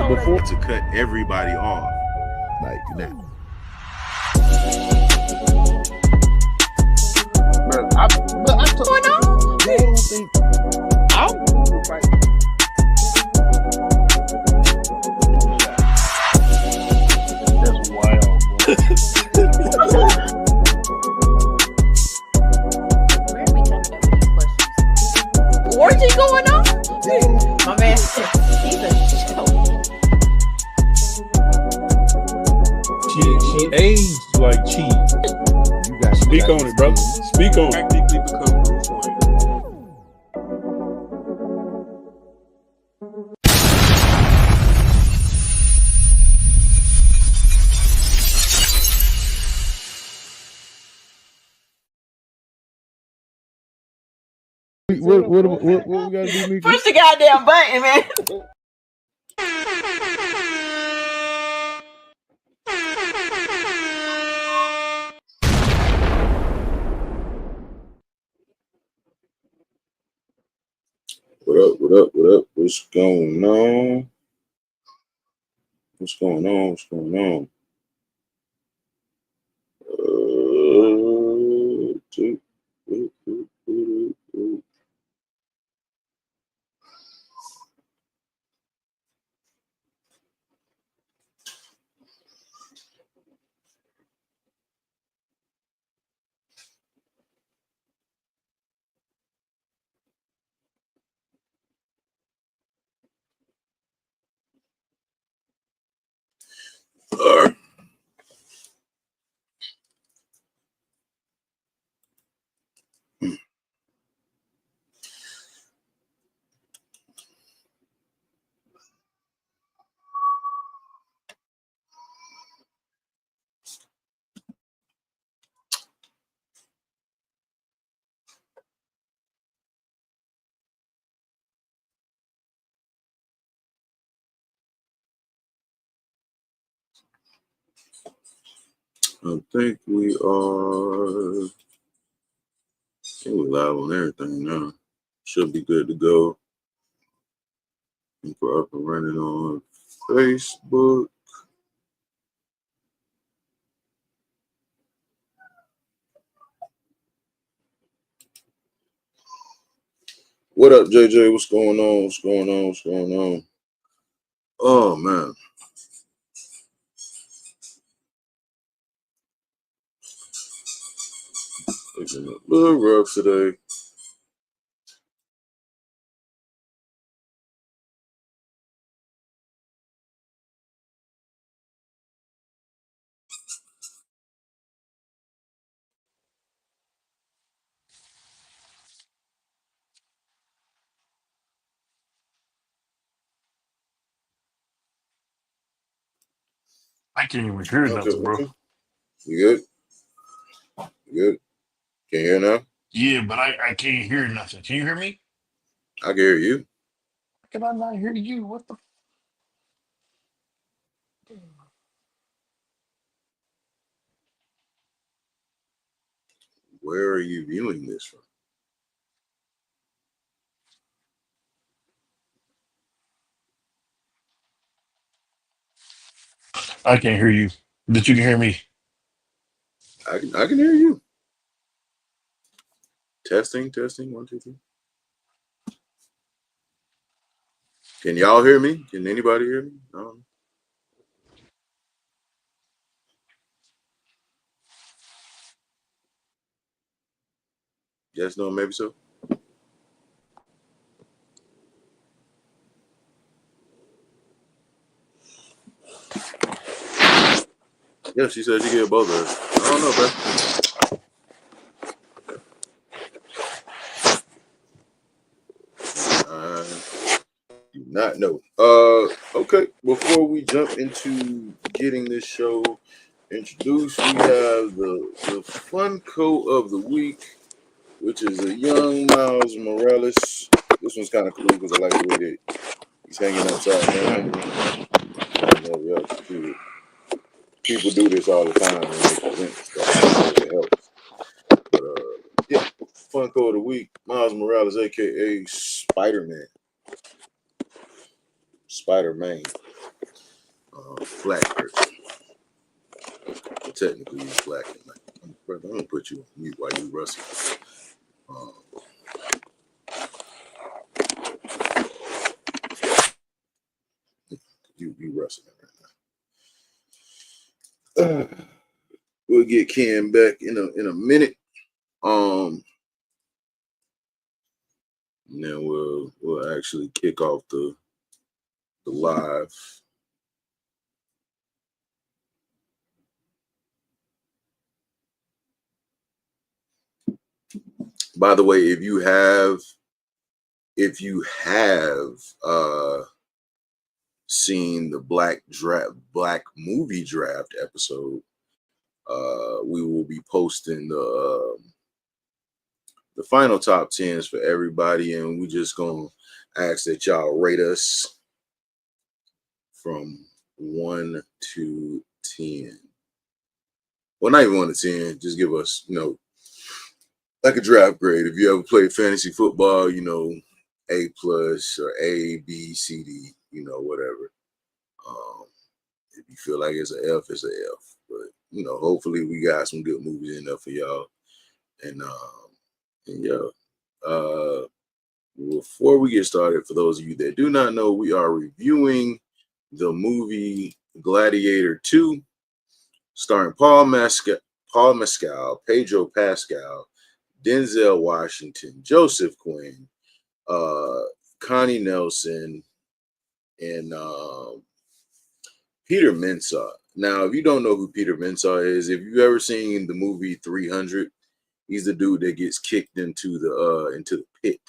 before to cut everybody off. like that. I told you, I don't think That's wild, bro. Orgy going on? My man said he's a show. She aged like cheese. you got Speak on it, brother. Speak on it. Practically become Bruce Wayne. What we gotta do, Mika? Push the goddamn button, man. What up? What up? What up? What's going on? What's going on? What's going on? I think we are. I think we're live on everything now. Should be good to go. I think we're up and running on Facebook. What up, JJ? What's going on? What's going on? What's going on? Oh, man. It's been a little rough today. I can't even hear nothing, bro. Okay. You good? You good? Can you hear now? Yeah, but I can't hear nothing. Can you hear me? I can hear you. How can I not hear you? What the? Where are you viewing this from? I can't hear you. But you can hear me. I can hear you. Testing. 1, 2, 3. Can y'all hear me? Can anybody hear me? No. Yes, no, maybe so. Yeah, she said you get both of us. I don't know, bro. Do not know. Okay. Before we jump into getting this show introduced, we have the Funko of the week, which is a young Miles Morales. This one's kind of cool because I like the way that he's hanging upside down. I don't know if y'all can see it. People do this all the time when they present stuff. It helps. But yeah, Funko of the week, Miles Morales, aka Spider-Man. Spider-Man. black person. Technically, he's black. Brother, I'm gonna put you on mute while you wrestle. You wrestling right now. We'll get Ken back in a minute. And then we'll actually kick off the live. By the way, if you have seen the black movie draft episode, we will be posting the final top 10s for everybody, and we just gonna ask that y'all rate us from 1 to 10. Well, not even 1 to 10. Just give us, like a draft grade. If you ever played fantasy football, A+ or A, B, C, D, whatever. If you feel like it's an F, it's an F. But hopefully we got some good movies in there for y'all. And yeah. Before we get started, for those of you that do not know, we are reviewing the movie Gladiator 2, starring Paul Mescal, Pedro Pascal, Denzel Washington, Joseph Quinn, Connie Nelson, and Peter Mensah. Now, if you don't know who Peter Mensah is, if you've ever seen the movie 300, he's the dude that gets kicked into the pit.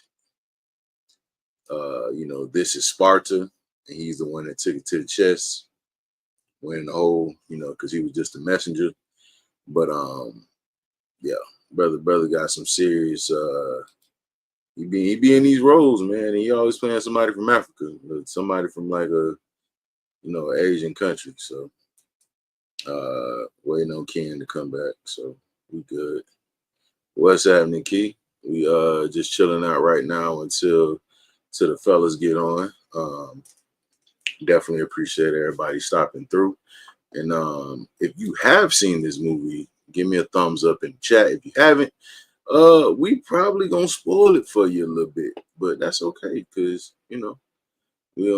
This is Sparta, and he's the one that took it to the chest, went in the hole, because he was just a messenger. But yeah, brother got some serious. He be in these roles, man. And he always playing somebody from Africa, somebody from like a Asian country. So waiting on Ken to come back. So we good. What's happening, Key? We just chilling out right now until the fellas get on. Definitely appreciate everybody stopping through. And if you have seen this movie, give me a thumbs up in the chat. If you haven't, we probably gonna spoil it for you a little bit, but that's okay, because we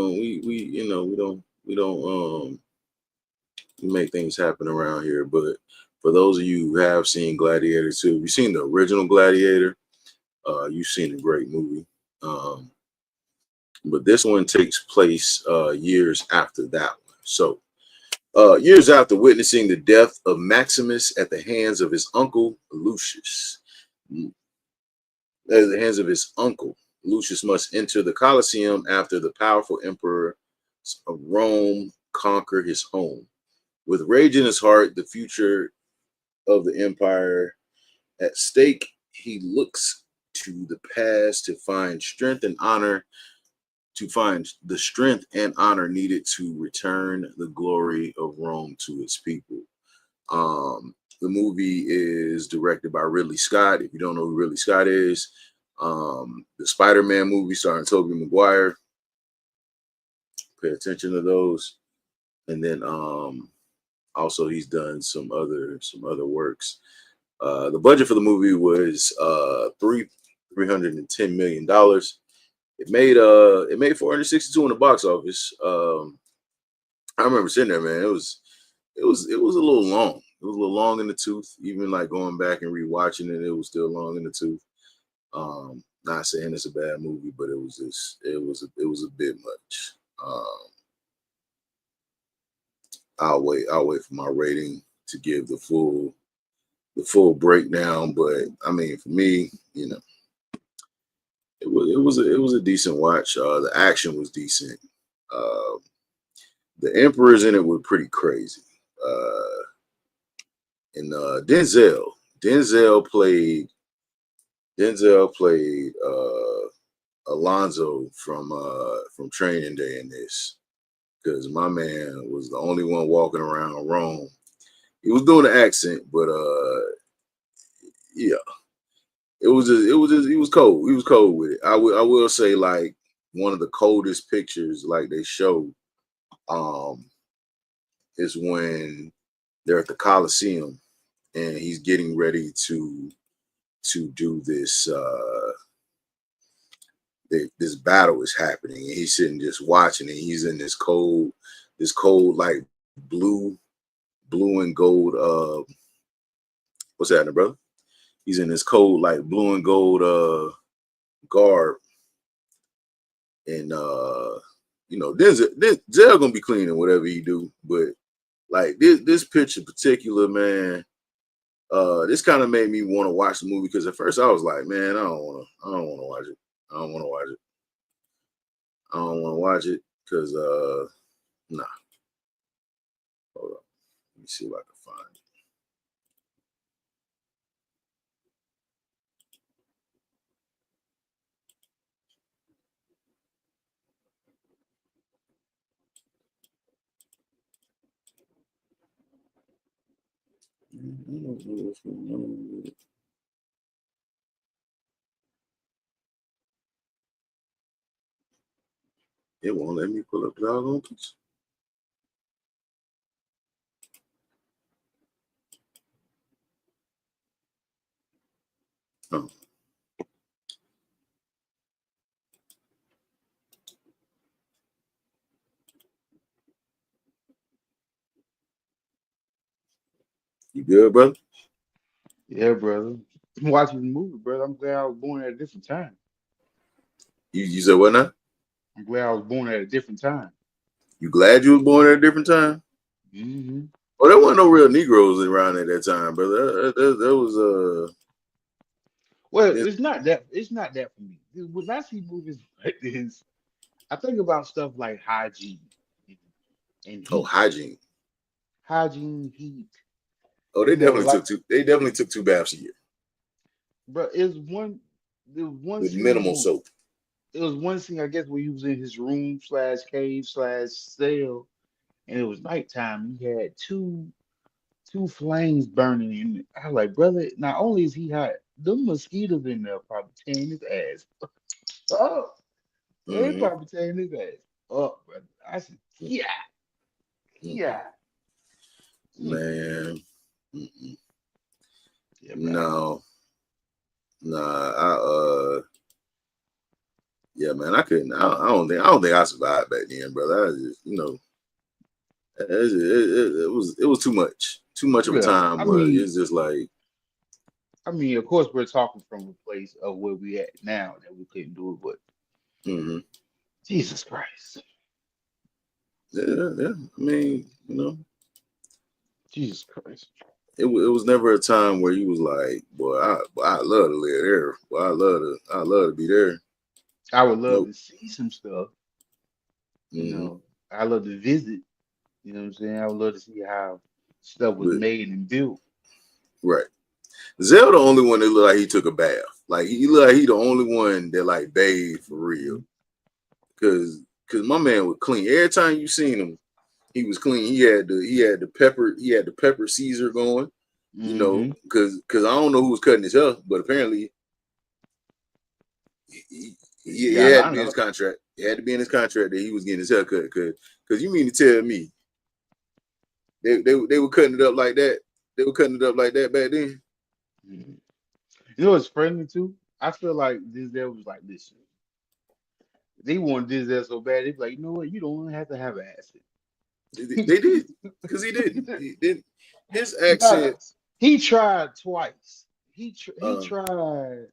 make things happen around here. But for those of you who have seen Gladiator 2, if you've seen the original Gladiator, you've seen a great movie. But this one takes place years after that one. So years after witnessing the death of Maximus at the hands of his uncle Lucius, Lucius must enter the Colosseum after the powerful emperor of Rome conquer his home. With rage in his heart, the future of the empire at stake, he looks to the past to find strength and honor. The strength and honor needed to return the glory of Rome to its people. The movie is directed by Ridley Scott. If you don't know who Ridley Scott is, the Spider-Man movie starring Tobey Maguire. Pay attention to those. And then also he's done some other works. The budget for the movie was $310 million. It made 462 in the box office. I remember sitting there, man. It was a little long. It was a little long in the tooth. Even like going back and rewatching it, it was still long in the tooth. Not saying it's a bad movie, but it was a bit much. I'll wait for my rating to give the full breakdown. But I mean, for me, it was a decent watch. The action was decent. The emperors in it were pretty crazy. And Denzel played Alonzo from Training Day in this, because my man was the only one walking around Rome. He was doing the accent, but yeah. He was cold. He was cold with it. I will say, like, one of the coldest pictures, like, they showed is when they're at the Coliseum and he's getting ready to do this. This battle is happening, and he's sitting just watching it. He's in this cold like blue and gold. What's happening, brother? He's in this cold like blue and gold garb, and Denzel gonna be cleaning whatever he do, but like this picture in particular, man. This kind of made me want to watch the movie because at first I was like, man, I don't want to watch it. I don't want to watch it because nah. Hold on. Let me see if I can find it. It won't let me pull up the doggone picture. Oh. You good, brother? Yeah, brother. I'm watching the movie, brother. I'm glad I was born at a different time. You said what now? I'm glad I was born at a different time. You glad you was born at a different time? Mm-hmm. Oh, there wasn't no real Negroes around at that time, brother. That was Well, it's not that. It's not that for me. When I see movies like this, I think about stuff like hygiene and heat. hygiene. Hygiene, heat. Oh, Like, they definitely took 2 baths a year but there was one with minimal scene. soap. It was one scene, I guess, where he was in his room slash cave slash cell, and it was nighttime. He had two flames burning in it. I was like, brother, not only is he hot, the mosquitoes in there probably tearing his ass up. They Mm-hmm. probably tearing his ass up, brother. I said, yeah, Mm-hmm. yeah. Mm. Man, mm-mm. Yeah, bro. No, yeah, man, I couldn't. I don't think I survived back then, brother. I just, it was too much of a Yeah. time where it's just like, I mean, of course, we're talking from a place of where we at now that we couldn't do it, but mm-hmm. Jesus Christ, Yeah. I mean, Jesus Christ. it was never a time where you was like, boy, I love to live there. Boy, I love to be there. I would love Nope. to see some stuff. You Mm-hmm. know, I love to visit. You know what I'm saying? I would love to see how stuff was But made and built. right, Zell the only one that looked like he took a bath. Like he looked like he the only one that like bathed for real. Mhm. Cause my man was clean. Every time you seen him, he was clean. He had the pepper Caesar going. Hmm. Cause I don't know who was cutting his hair, but apparently he, You he got had to lined be in his up. contract. It had to be in his contract that he was getting his hair cut. Cause you mean to tell me they were cutting it up like that? They were cutting it up like that back then. Mhm. You know what's friendly too? I feel like this there was like, listen, they wanted this there so bad. They be like, you know what? You don't have to have an They accent. did, cause he didn't. He didn't. His No, accent. he tried twice. He Uh, tried.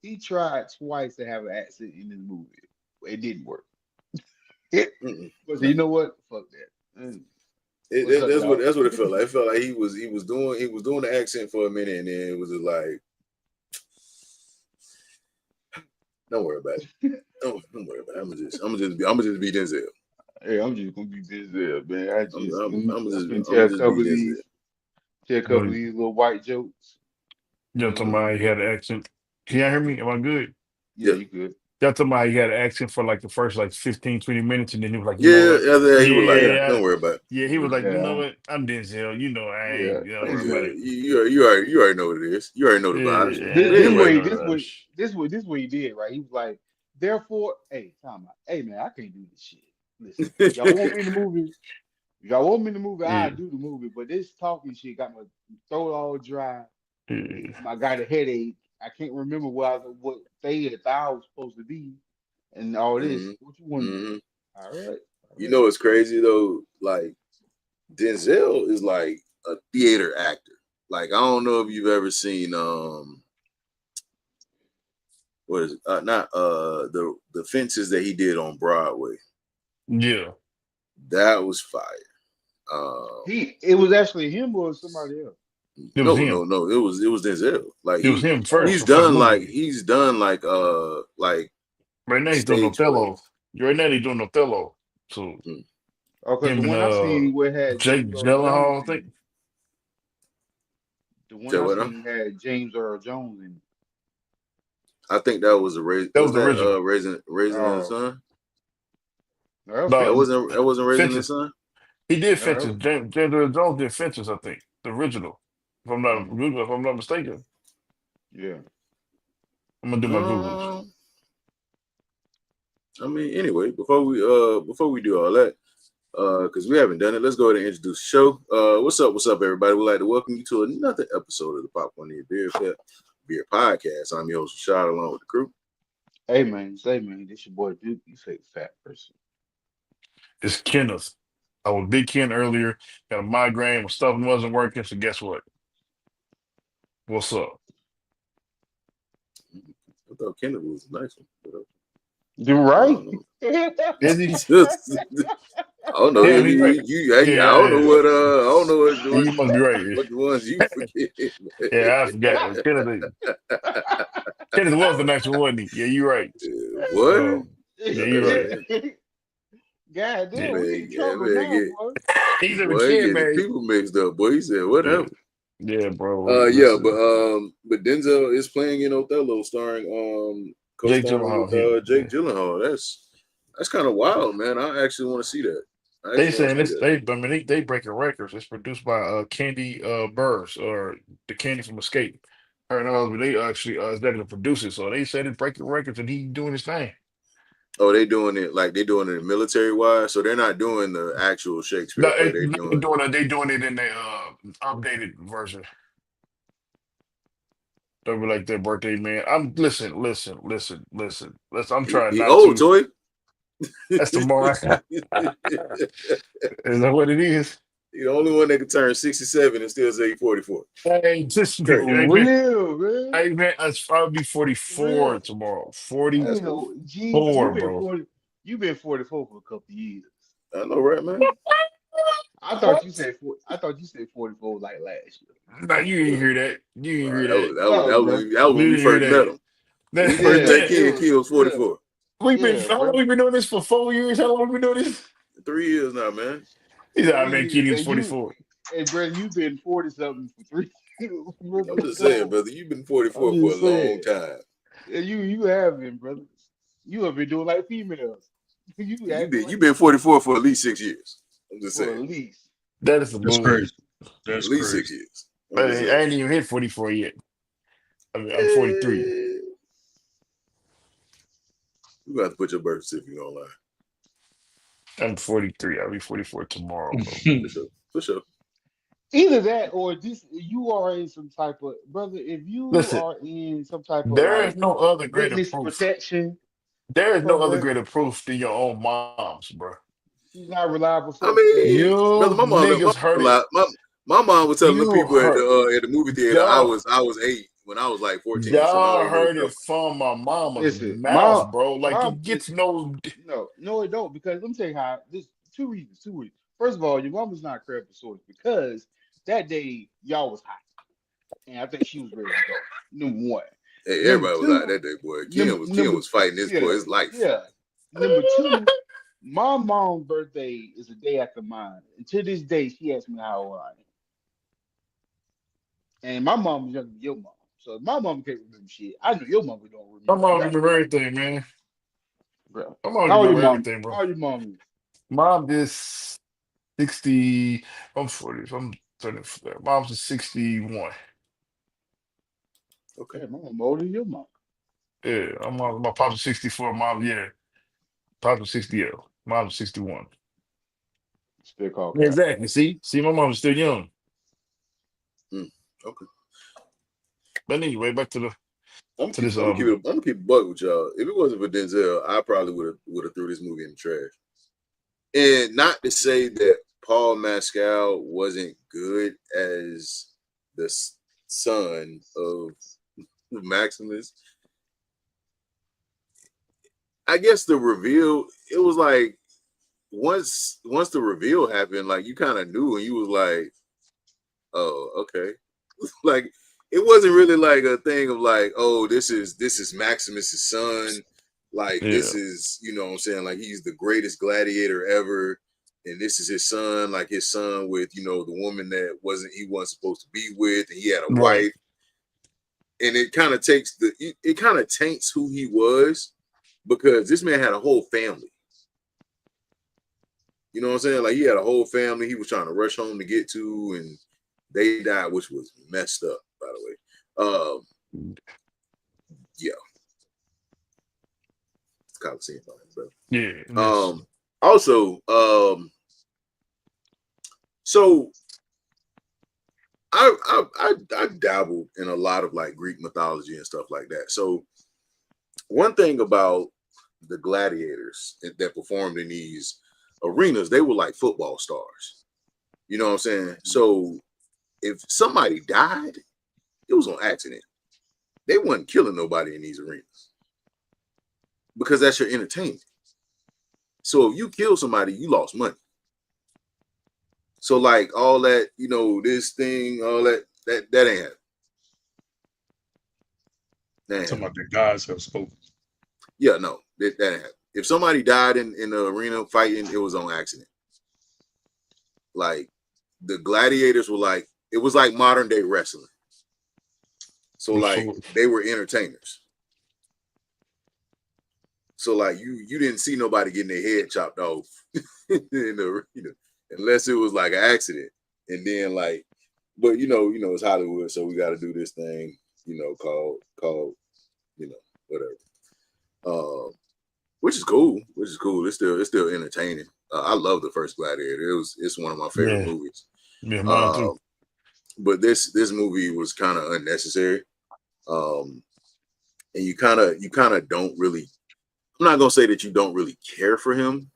He tried twice to have an accent in this movie. It didn't work. But no. you know what? Fuck that. What's up, y'all? That's what it felt like. It felt like he was doing the accent for a minute, and then it was just like, don't worry about it. Don't worry about it. I'm gonna just be Denzel. Hey, I'm just gonna be this there, man. I'm finna I'm tell a just be couple of Denzel. Well, these little white jokes. y'all talking about he had an accent. Can y'all hear me? Am I good? Yeah, Yeah, you good. Y'all talking about he had an accent for like the first like 15, 20 minutes, and then he was like, you know yeah. what? After that, he was like, Yeah, Yeah, don't worry about it. yeah. He was like, you know yeah, what? I'm Denzel. You know, I yeah. ain't. Don't I'm worry good. about it. You already know what it is. You already know the Yeah, vibes. yeah. But This Ain't anyway, way, no rush. this what he did, right? He was like, therefore, hey, time out. Hey man, I can't do this shit. Listen, y'all want me in the movie? If y'all want me to move it, Yeah. I'll do the movie. But this talking shit got my throat all dry. Yeah. I got a headache. I can't remember what day the thou was supposed to be, and all this. Hmm. What you want to do? Hmm. All right, all You right. know what's crazy though? Like Denzel is like a theater actor. Like I don't know if you've ever seen what is it? Not the fences that he did on Broadway. Yeah. That was fire. It was actually him or somebody else. It was No, him. no, no. It was Denzel. Like It was him first, Oh, the first movie. he's done like Right now he's doing stage Othello. plays. Right now he's doing Othello. So Mm. oh, because the him and one I seen where it had Jake James Earl Jones Gyllenhaal, I in think. it. The one Say I what now? seen had James Earl Jones in I think that was a raise. That Was was the that original. it. raising the Oh, sun? no, that was No, Fences. That wasn't raising the Fences. sun. He did No, that Fences. was. James Earl Jones did Fences, I think. The original. Mm, If I'm not mistaken. yeah. I'm gonna do my Googles. Um, I mean, anyway, before we do all that, because we haven't done it, let's go ahead and introduce the show. What's up, everybody? We'd like to welcome you to another episode of the Popcorn and Beer Podcast. I'm your host, Rashad, along with the crew. Say man, this your boy Duke. You fake fat person. It's Kenneth. I was big Ken earlier. Got a migraine. My stuff wasn't working. So guess what? What's up? I thought Kenneth was a nice one. You I right. don't know. Is he? I don't know. Damn, he right. I don't know Yeah, what. I don't know you must be right. what the ones you forget. Yeah, I forgot. Kenneth was the next one, wasn't he? Yeah, you're right. What? Yeah, That you're right. man, God that Yeah. damn, we in man, trouble now, boy. He's a boy, he kid, getting his man. people mixed up. Boy, he said, "What Yeah, happened?" yeah, bro. Yeah, Listen, but Denzel is playing in Othello, starring Jake co-starring with Gyllenhaal here. Jake Yeah. Gyllenhaal. That's kind of wild, man. I actually want to see that. I They actually want to saying see this. that. I mean, they breaking records. It's produced by Candy Burrs or the Candy from Escape. Her and others, but they actually executive producers. So they said it's breaking records and he doing his thing. Oh, they doing it like they doing it military wise, so they're not doing the actual Shakespeare No, play. They they doing doing it. They doing it in the updated version. They were like their birthday man. I'm listen. I'm trying he not old to. toy. That's tomorrow. Is that what it is? He the only one that can turn 67 and still say he 44. Hey, just Crazy. For real, man. hey man, I'll be For real. 44 tomorrow. That's You 44, cool. know, G, bro. you've been 44 for a couple of years. I know, right, man? What? I thought you said 44 like last Nah, you didn't hear that. You didn't hear That that. was No, bro. when You we didn't hear first met that. him. When we That, first met Yeah, that it Ken, was, Ken was yeah, 44. we've been yeah, how long bro. we been doing this for 4 years? How long we been doing this? 3 years now, man. He said, I Three man, years, Kitty was and 44. bro, you've been 40 something for three years. I'm just saying, brother, you've been I'm 44 for a just long saying. time. Yeah, you have been, brother. You have been doing like females. You acting You've like been 44 for at least 6 years. I'm just for saying. at least. That is the That's bull. crazy. At That's least six crazy. years. I'm just Hey, I saying. ain't even hit 44 yet. I mean, I'm 43. Eh, you got to put your birth certificate online. I'm 43. I'll be 44 tomorrow, bro. For sure. For sure. Either that or this you are in some type of brother, if you Listen, are in some type of there like is no other greater witness proof. protection There is no other program, greater proof than your own moms, bro. she's not a reliable I source. mean, And brother, You niggas heard it. my mom was telling the You people heard at the movie theater y'all. I was 8 when I was like 14, so my Y'all mom really heard it felt from my mama's listen, mouth, bro. Like mom, it gets listen, no. no, it don't because let me tell you how this two reasons. First of all, your mom was not a credible source because that day y'all was hot, and I think she was ready to go. Number one. hey, Number everybody was out two, that day, boy. number Ken number was fighting this yeah, for his life. yeah. Number two, my mom's birthday is the day after mine. And to this day, she asks me how old I am. And my mom was younger than your mom. So if my mom can't remember shit, I know your mom don't My remember mom nothing. remember everything, man. Bro. My mom How old your remember mom? everything, bro. How old your mom is? Mom is 60. I'm 40. I'm 30. Mom's is 61. Okay. Yeah, my mom older than your mom. Yeah, my pop's is 64. Mom, yeah. Pop's is 60. Yeah. Mom's is 61. Spit call cap. Exactly. See, my mom's still young. Mm, okay. But anyway, back to the I'm to keep this I'm gonna keep it I'm gonna keep it buck with y'all. If it wasn't for Denzel, I probably would have threw this movie in the trash. And not to say that Paul Mescal wasn't good as the son of Maximus. I guess the reveal, it was like once the reveal happened, like you kind of knew and you was like, oh, okay. Like it wasn't really like a thing of like, oh, this is Maximus's son. Like yeah. this is, you know what I'm saying? Like he's the greatest gladiator ever. And this is his son, like his son with, the woman that he wasn't supposed to be with, and he had a Right. wife. And it kind of it kind of taints who he was because this man had a whole family. You know what I'm saying? Like he had a whole family he was trying to rush home to get to, and they died, which was messed up, by the way. Yeah. It's Coliseum, bro. Yeah. That's, Also, so I dabbled in a lot of like Greek mythology and stuff like that. So one thing about the gladiators that performed in these arenas, they were like football stars. You know what I'm saying? So if somebody died, it was on accident. They wasn't killing nobody in these arenas because that's your entertainment. So if you kill somebody, you lost money. So like all that, this thing, all that ain't happening. Talking about the gods have spoken. Yeah, no, that ain't happening. If somebody died in the arena fighting, it was on accident. Like the gladiators were like, it was like modern day wrestling. So like they were entertainers. So like you didn't see nobody getting their head chopped off in the arena unless it was like an accident. And then like, but it's Hollywood, so we got to do this thing, called whatever. Which is cool. It's still entertaining. I love the first Gladiator. It's one of my favorite movies. Yeah, mine too. But this movie was kind of unnecessary. And you kind of don't really. I'm not gonna say that you don't really care for him,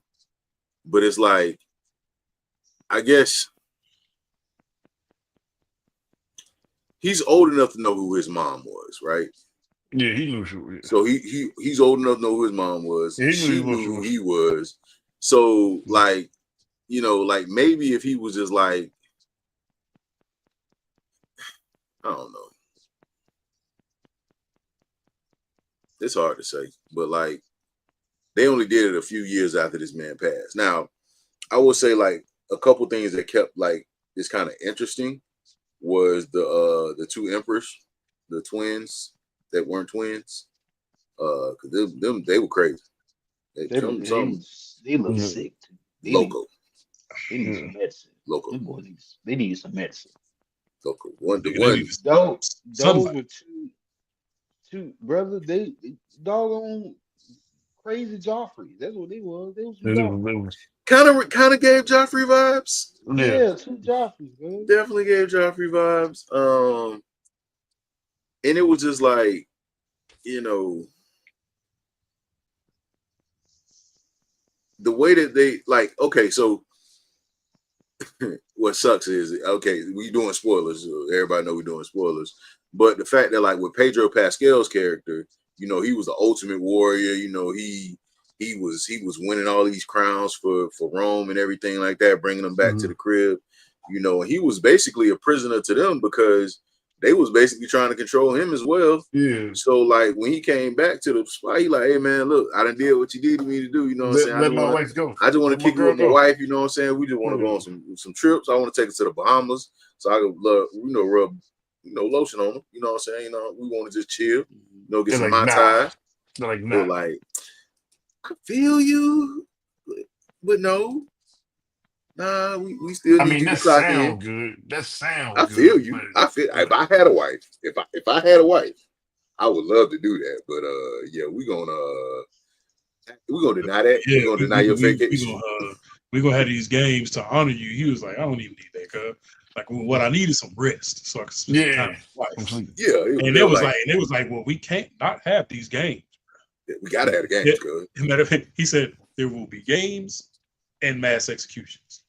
but it's like, I guess he's old enough to know who his mom was, right? Yeah, he knew she was. So he's old enough to know who his mom was. Yeah, she knew who he was. So like, like maybe if he was just like, I don't know. It's hard to say, but like they only did it a few years after this man passed. Now, I would say like a couple things that kept like this kind of interesting was the two emperors, the twins that weren't twins. Cause they were crazy. They look sick too. Loco. They need some medicine. Loco. Them boys they need some medicine. Loco. One. Those were two brothers. They doggone crazy Joffrey. That's what they was. They was some Joffrey. Kind of gave Joffrey vibes. Yeah, two Joffreys, man. Definitely gave Joffrey vibes. And it was just like, the way that they like, okay, so what sucks is, okay, we doing spoilers. Everybody know we're doing spoilers. But the fact that like with Pedro Pascal's character, he was the ultimate warrior. He was winning all these crowns for Rome and everything like that, bringing them back to the crib. And he was basically a prisoner to them because they was basically trying to control him as well. Yeah. So like when he came back to the spot, he like, hey man, look, I done did what you did to me to do. You know what I'm saying? Let my wife go. I just want to kick you with my wife. You know what I'm saying? We just want to go on some trips. I want to take her to the Bahamas so I could rub lotion on them. You know what I'm saying? We want to just chill. Get some Mai Tai. Like, nah. But like, I feel you, but no. Nah, we still need you to clock in. Good. That sounds good. I feel you. If I had a wife, if I had a wife, I would love to do that. But yeah, we're gonna deny that. Yeah, we're gonna deny your vacation. we're gonna have these games to honor you. He was like, I don't even need that, cuz. Like, what I need is some rest so I can spend some time Yeah, with my I'm wife. sleeping. Yeah, And they it were was like, like, well, we can't not have these games. we gotta have the Yeah. games, cuz. Matter of fact, he said there will be games and mass executions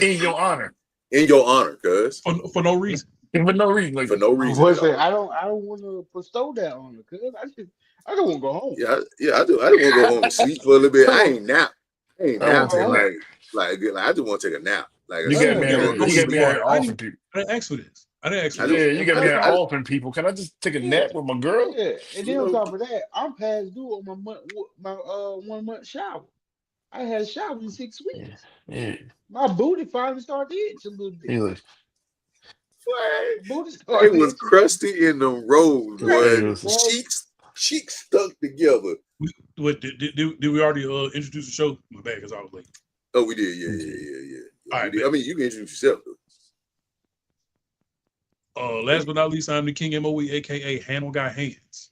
In your honor, In your honor, cuz. for no reason. for no reason. For Like, no My reason boy at said, all. I don't want to bestow that on her, cuz I just want to go home. Yeah, I do. I didn't want to go home and sleep for a little bit. I I want ain't nap. I ain't I don't want to to take napping a go home. nap. like I just want to take a nap. Like a You got me Yeah, out Yeah, here. good You don't get got me me sleep. out wrong. here I offering didn't, people. I didn't ask for this. I didn't ask for I just this. Yeah, you got me out and here I offering people. Can I just take a yeah, nap with my girl? yeah. And you then on know top of that, I'm past due on my 1 month shower. I had showered in six Yeah, weeks. yeah. My booty finally started to itch a little bit. He was, what? My booty It started to was itch a little bit. crusty in the road, boy. he Crusty, was. boy. Cheeks stuck together. Did we already introduce the show? My bad, because I was late. Oh, we did. Yeah. Yeah, All we right, did. bet. I mean, you can introduce yourself though. Last but not least, I'm the King MOE, aka Handle Guy Hands.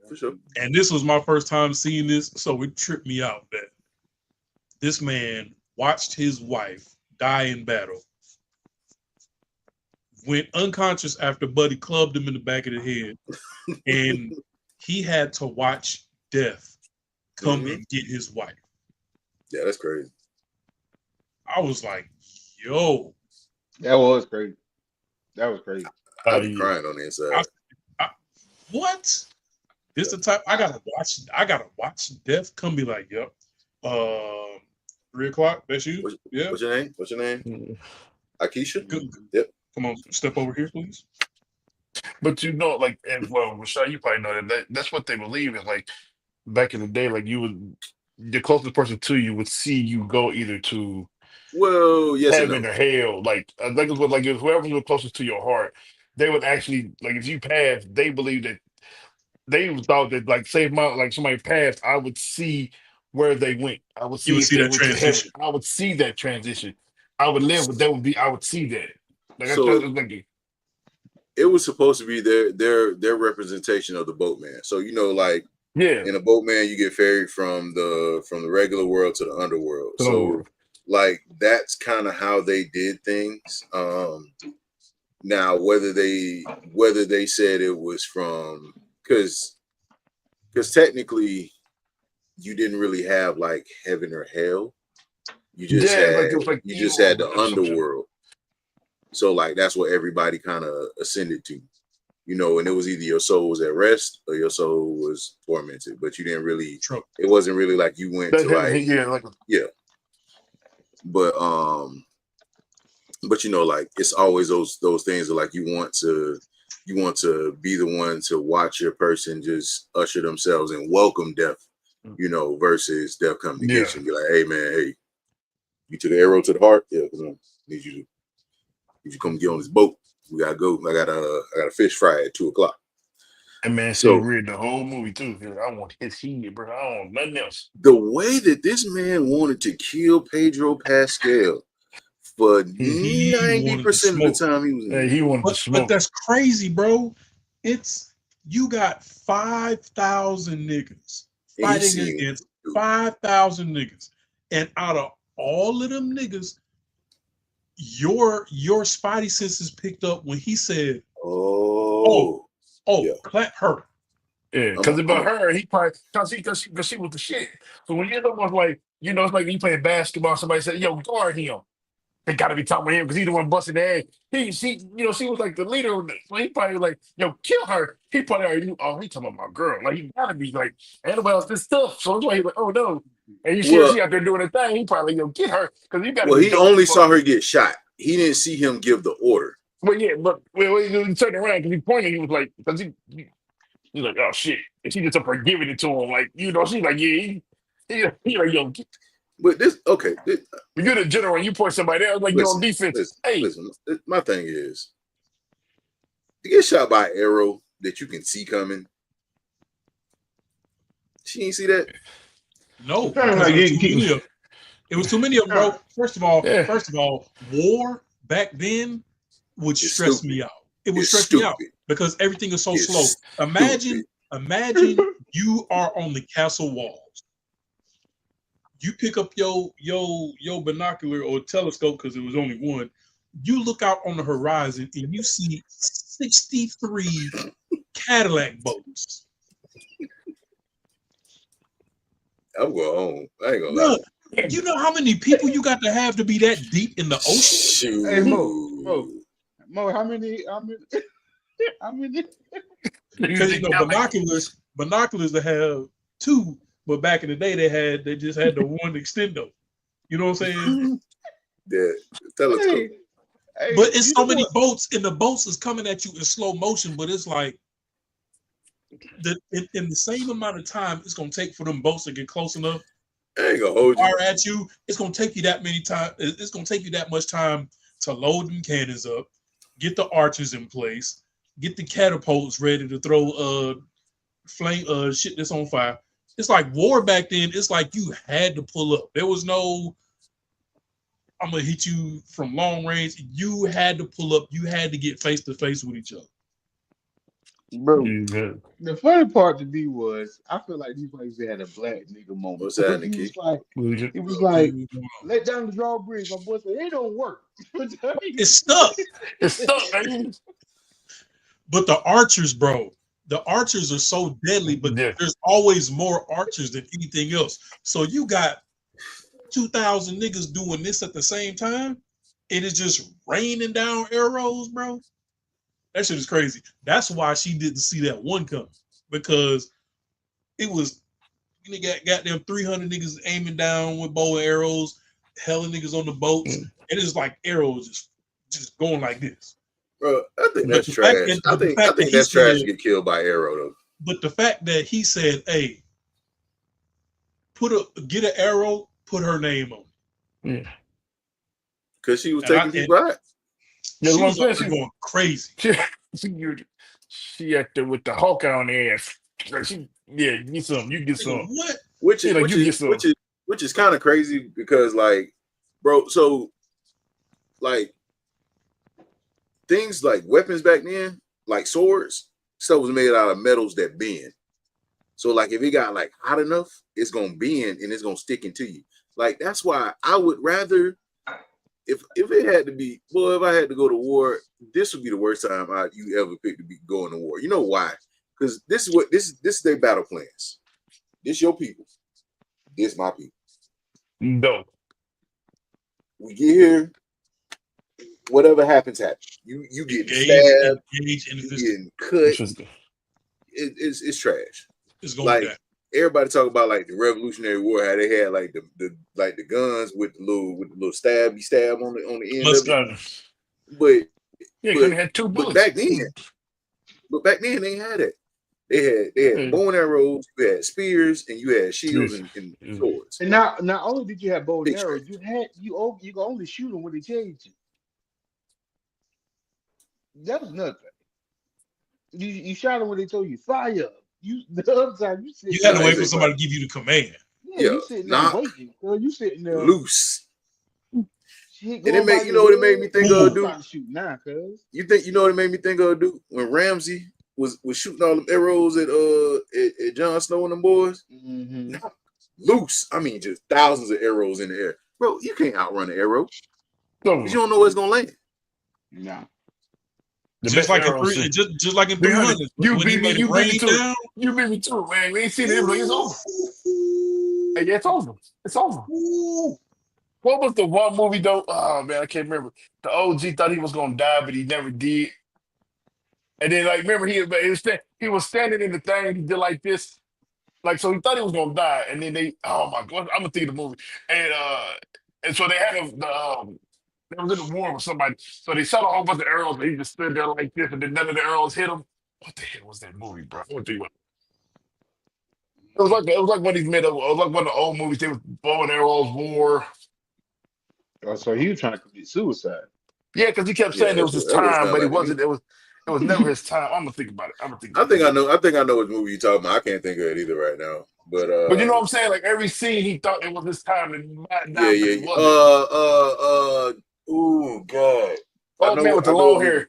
For sure. And this was my first time seeing this, so it tripped me out that this man watched his wife die in battle, went unconscious after Buddy clubbed him in the back of the head, and he had to watch death come Mhm. and get his wife. Yeah, that's crazy. I was like, yo, That was crazy. That was crazy. I'd be Yeah. crying on the inside. what? This the type I gotta watch death come be like, yep. 3 o'clock, that's you? Yeah. What's your name? What's your name? Mm. Akeisha? Good. Yep. Come on, step over here, please. But you know, like, and well, Rashad, you probably know that's what they believe is like back in the day, like you would, the closest person to you would see you go either to Well, yes and no. heaven or hell. Like, I think it's what, like, if whoever was closest to your heart, they would actually, like, if you passed, they believe that they thought that, like, say, if my, like, somebody passed, I would see where they went. I would You see would if see they that went to heaven. transition. I would see that transition. I would live, but that would be, I would see that. Like, So like, it was supposed to be their representation of the boatman. So like yeah, in a boatman, you get ferried from the regular world to the underworld. to the So world. like that's kind of how they did things. Now whether they said it was from because technically you didn't really have like heaven or hell. You just Yeah, had like it was like you just evil had the or some shit. underworld. So like that's what everybody kind of ascended to, and it was either your soul was at rest or your soul was tormented, but you didn't really. True. It wasn't really like you went That's to heaven, like yeah, like but like it's always those things that like you want to be the one to watch your person just usher themselves and welcome death, versus death come to yeah. get you and be like, hey man, hey, you took an arrow to the heart, yeah, come on, need you come get on this boat. We gotta go. I got a fish fry at 2:00. And man, see, So read the whole movie too. I want his head, bro. I don't want nothing else. the way that this man wanted to kill Pedro Pascal for He wanted to 90% of the smoke. time he was in Hey, it. he wanted to But smoke. that's crazy, bro. You got 5,000 niggas And he fighting seen against it. 5,000 niggas. And out of all of them niggas, your spidey senses picked up when he said, Oh, yeah. clap her. Yeah, because about her, he probably because she was the shit. So when you're almost like, it's like you playing basketball, somebody said, "Yo, guard him." They gotta be talking about him because he's the one busting the egg. She was like the leader. So he probably like, "Yo, kill her." He probably already knew. Oh, he talking about my girl. Like he gotta be like, anybody else this stuff. So that's why he's like, "Oh no." And you see her, Well, she out there doing her thing. He probably get her because you gotta. well, Be he dope only for- saw her get shot. He didn't see him give the order. Well, yeah, but he turned around because he pointed. He was like, because he's like, oh shit. And she just up there giving it to him. Like, she's like, yeah. He like, yo, But okay. you're the general and you point somebody else like you're on defense. Listen. My thing is, to get shot by an arrow that you can see coming. She ain't see that. No, because it was too many of them, bro. First of all, war back then would stress me out. It would stress me out because everything is so slow. Imagine you are on the castle walls You pick up your binocular or telescope because it was only one. You look out on the horizon and you see 63 Cadillac boats. I'm going home. I ain't gonna Bro, lie. you know how many people you got to have be that deep in the ocean? Shoot. Hey Mo, how many? Because binoculars that have two, but back in the day they just had the one extendo. You know what I'm saying? Yeah, telescope. Hey, but it's so many boats, and the boats is coming at you in slow motion. But it's like in the same amount of time it's gonna take for them boats to get close enough. I ain't gonna hold you. Fire at you. It's gonna take you that many time. It's gonna take you that much time to load them cannons up, get the archers in place, get the catapults ready to throw flame shit that's on fire. It's like war back then. It's like you had to pull up. There was no I'm gonna hit you from long range. You had to pull up. You had to get face to face with each other. Bro, the funny part to me was I feel like these places had a black nigga moment. What's that, He was like, let down the drawbridge. My boy said, it don't work. It's stuck. It's stuck, man. But the archers, bro, the archers are so deadly, but there's always more archers than anything else. So you got 2,000 niggas doing this at the same time. It is just raining down arrows, bro. That shit is crazy. That's why she didn't see that one coming, because it was got goddamn 300 niggas aiming down with bow and arrows, hella niggas on the boats, and it's like arrows just going like this. Bro, I think that's trash. I think that's trash to get killed by arrow though. But the fact that he said, "Hey, get an arrow, put her name on it," because she was taking his ride. She was going crazy. She acted with the Hulk on the ass. Like you get some. What? Which is kind of crazy because, like, bro, so like things like weapons back then, like swords, stuff was made out of metals that bend. So, like, if it got like hot enough, it's gonna bend and it's gonna stick into you. Like, that's why I would rather. If it had to be, well, if I had to go to war, this would be the worst time you ever picked to be going to war. You know why? Because this is their battle plans. This your people. This my people. No. We get here. Whatever happens. You get stabbed. You getting cut. It's trash. It's going like down. Everybody talk about like the Revolutionary War, how they had like the guns with the little stab on the end of it. But had two bullets. But back then they had it. They had bow and arrows, you had spears, and you had shields and swords. And not only did you have bow and arrows, you could only shoot them when they changed you. That was nothing. You shot them when they told you fire. The other time you had to wait for somebody to give you the command. Yeah, you sitting there waiting. You sitting there loose. And it made what it made me think of, dude. You know what it made me think of, dude? When Ramsey was shooting all them arrows at Jon Snow and them boys. Mm-hmm. Loose. I mean, just thousands of arrows in the air. Bro, you can't outrun an arrow. Because you don't know where it's gonna land. No. Just like in 300. You beat me too, man. We ain't seen it. It's over. Hey, it's over. It's over. Ooh. What was the one movie though? Oh man, I can't remember. The OG thought he was gonna die, but he never did. And then, like, remember he was standing in the thing. He did like this, like, so he thought he was gonna die. And then oh my god, I'm gonna think of the movie. And so they had they was in a war with somebody. So they shot a whole bunch of arrows, and he just stood there like this, and then none of the arrows hit him. What the hell was that movie, bro? What do you want? It was like one of these it was like one of the old movies. They was bow and arrows, war. Oh, so he was trying to commit suicide. Yeah, because he kept saying it was his time, but it wasn't. It was never his time. I'm gonna think about it. I think I know what movie you're talking about. I can't think of it either right now. But you know what I'm saying? Like every scene, he thought it was his time, and oh God! Oh man, with the long hair.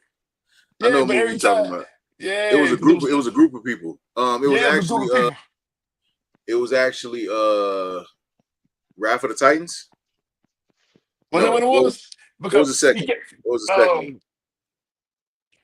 I know what you're talking about. Yeah, it was a group. It was a group of people. It was actually Wrath of the Titans? Was that what No. it What was? was the Because he second? kept, What was the second one?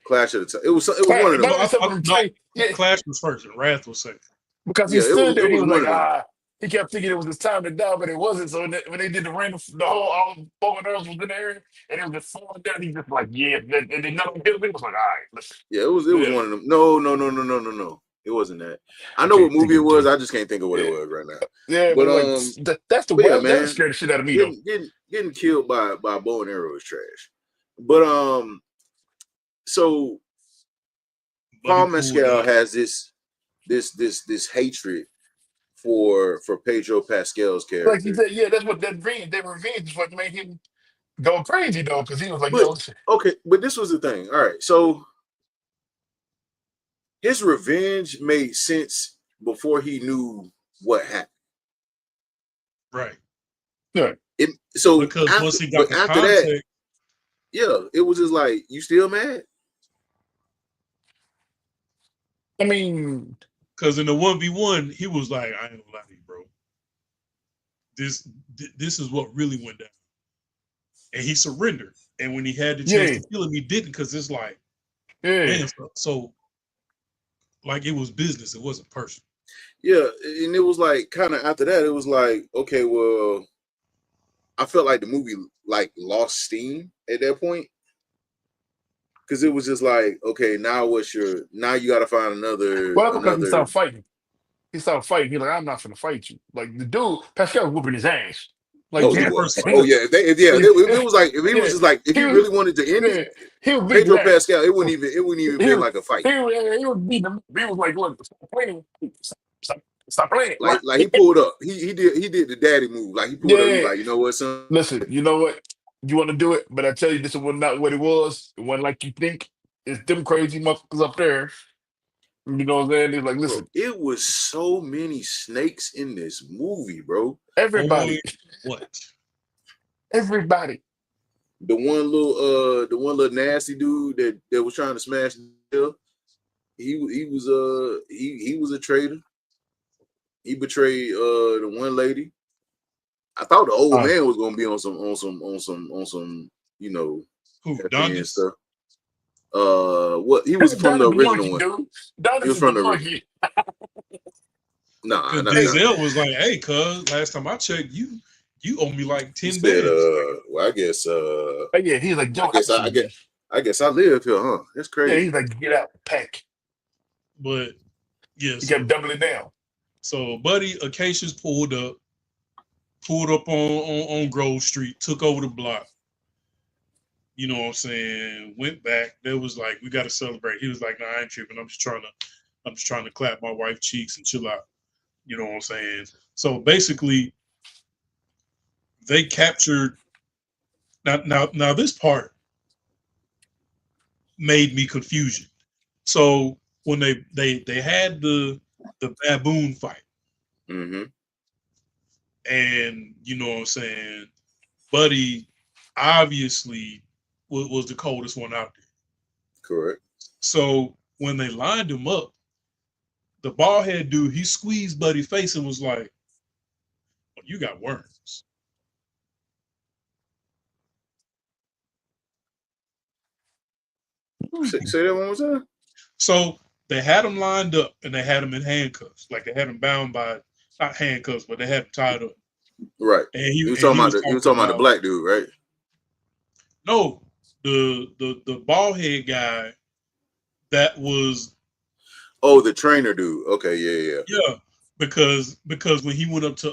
Clash of the Titans. It was one of them. might have something No, tight. Yeah, Clash was first and Wrath was second. because he Yeah, stood there it and he was was one like, of them. he kept thinking it was his time to die, but it wasn't. So when they did the random, the whole all both of those was in there, and it was just falling down. He just like, yeah, and then none of them hit him. He was like, all right, listen, Yeah, it was yeah, one of them. No. It wasn't that. I I know what can't think movie it of was. it. I just can't think of what it Yeah, was right now. yeah, But but like that's the yeah, wild. That man, scared the shit out of me though. getting killed by bow and arrow is trash. But so Buddy Paul pulled Mescal up. has this hatred for Pedro Pascal's Like you character. said, yeah, that's what that revenge is what made him go crazy though, because he was like, But yo, listen, okay, but this was the thing. All right, so his revenge made sense before he knew what happened. Right. yeah, Because once he got the after that, context, yeah, it was just like, you still mad? I mean, because in the 1v1, he was like, I ain't gonna lie to you, bro. This is what really went down. And he surrendered. And when he had the chance yeah, to kill him, he didn't, because it's like, yeah. man, so like it was business, it wasn't personal. Yeah, and it was like kind of after that, it was like, okay, well, I felt like the movie like lost steam at that point. Because it was just like, okay, now you got to find Well, that's because he another. started fighting. He started fighting. He's like, I'm not gonna fight you. Like the dude, Pascal was whooping his ass. Like Oh, he yeah, The was. first fight. Oh yeah, if it was like, if he was yeah. just like, if He he was, really wanted to end it, yeah, he was beating his Pedro ass. Pascal, it wouldn't even He been was, like a fight. he was beating him. He was like, look, stop playing. Stop playing. Like, Like he pulled up. He did the daddy move. Like he pulled up. He was yeah. like, you know what, son? Listen, you know what? You want to do it, but I tell you, this was not what it was. It wasn't like you think. It's them crazy motherfuckers up there. You know what I'm saying? He's like, Bro, listen, it was so many snakes in this movie, bro. Boy, everybody, what? everybody. The one little nasty dude that was trying to smash the deal, he was a traitor. He betrayed the one lady. I thought the old man was gonna be on some Who? happy end Donnis? stuff. What he was from Donnie the the original monkey, one. dude. He Donnie was is the from the original. monkey. Nah. Because Denzel was like, hey, cuz, last time I checked, you owe me like He 10 said, bands. well, I guess Oh, yeah, he's like, yo, I guess I live here, huh? That's yeah, crazy. he's like, get out, pack. But yeah, He kept doubling down. So Buddy Acacia's pulled up on Grove Street, took over the block. You know what I'm saying? Went back. There was like, we got to celebrate. He was like, nah, I ain't tripping. I'm just trying to clap my wife's cheeks and chill out. You know what I'm saying? So basically, they captured. Now this part made me confusion. So when they had the baboon fight, mm-hmm. and you know what I'm saying, Buddy obviously was the coldest one out there. Correct. So when they lined him up, the bald head dude, he squeezed Buddy's face and was like, oh, you got worms. Say that one more time. So they had him lined up and they had him in handcuffs. Like they had him bound by, not handcuffs, but they had him tied up. Right. And he was talking about the black dude, right? No, the bald head guy that was. Oh, the trainer dude. Okay, yeah. Yeah, because when he went up to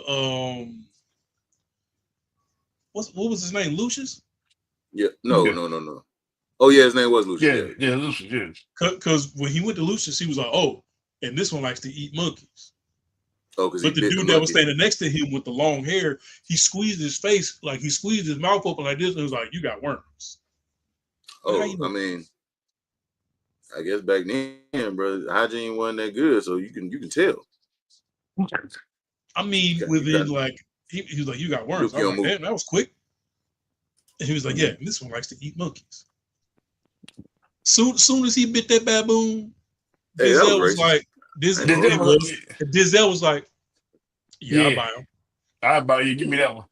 what was his name? Lucius? Yeah. No. Oh yeah, his name was Lucius. Yeah, Lucius, yeah. Because when he went to Lucius, he was like, oh, and this one likes to eat monkeys. Oh, because but the dude that was standing next to him with the long hair, he squeezed his face, like he squeezed his mouth open like this, and he was like, you got worms. Oh, I mean, I guess back then, bro, hygiene wasn't that good, so you can tell. I mean, within like he was like, you got worms. I was like, damn, that was quick. And he was like, yeah, and this one likes to eat monkeys. Soon as he bit that baboon, Denzel was like, Denzel was like, yeah, I buy him. I about you. Give me that one.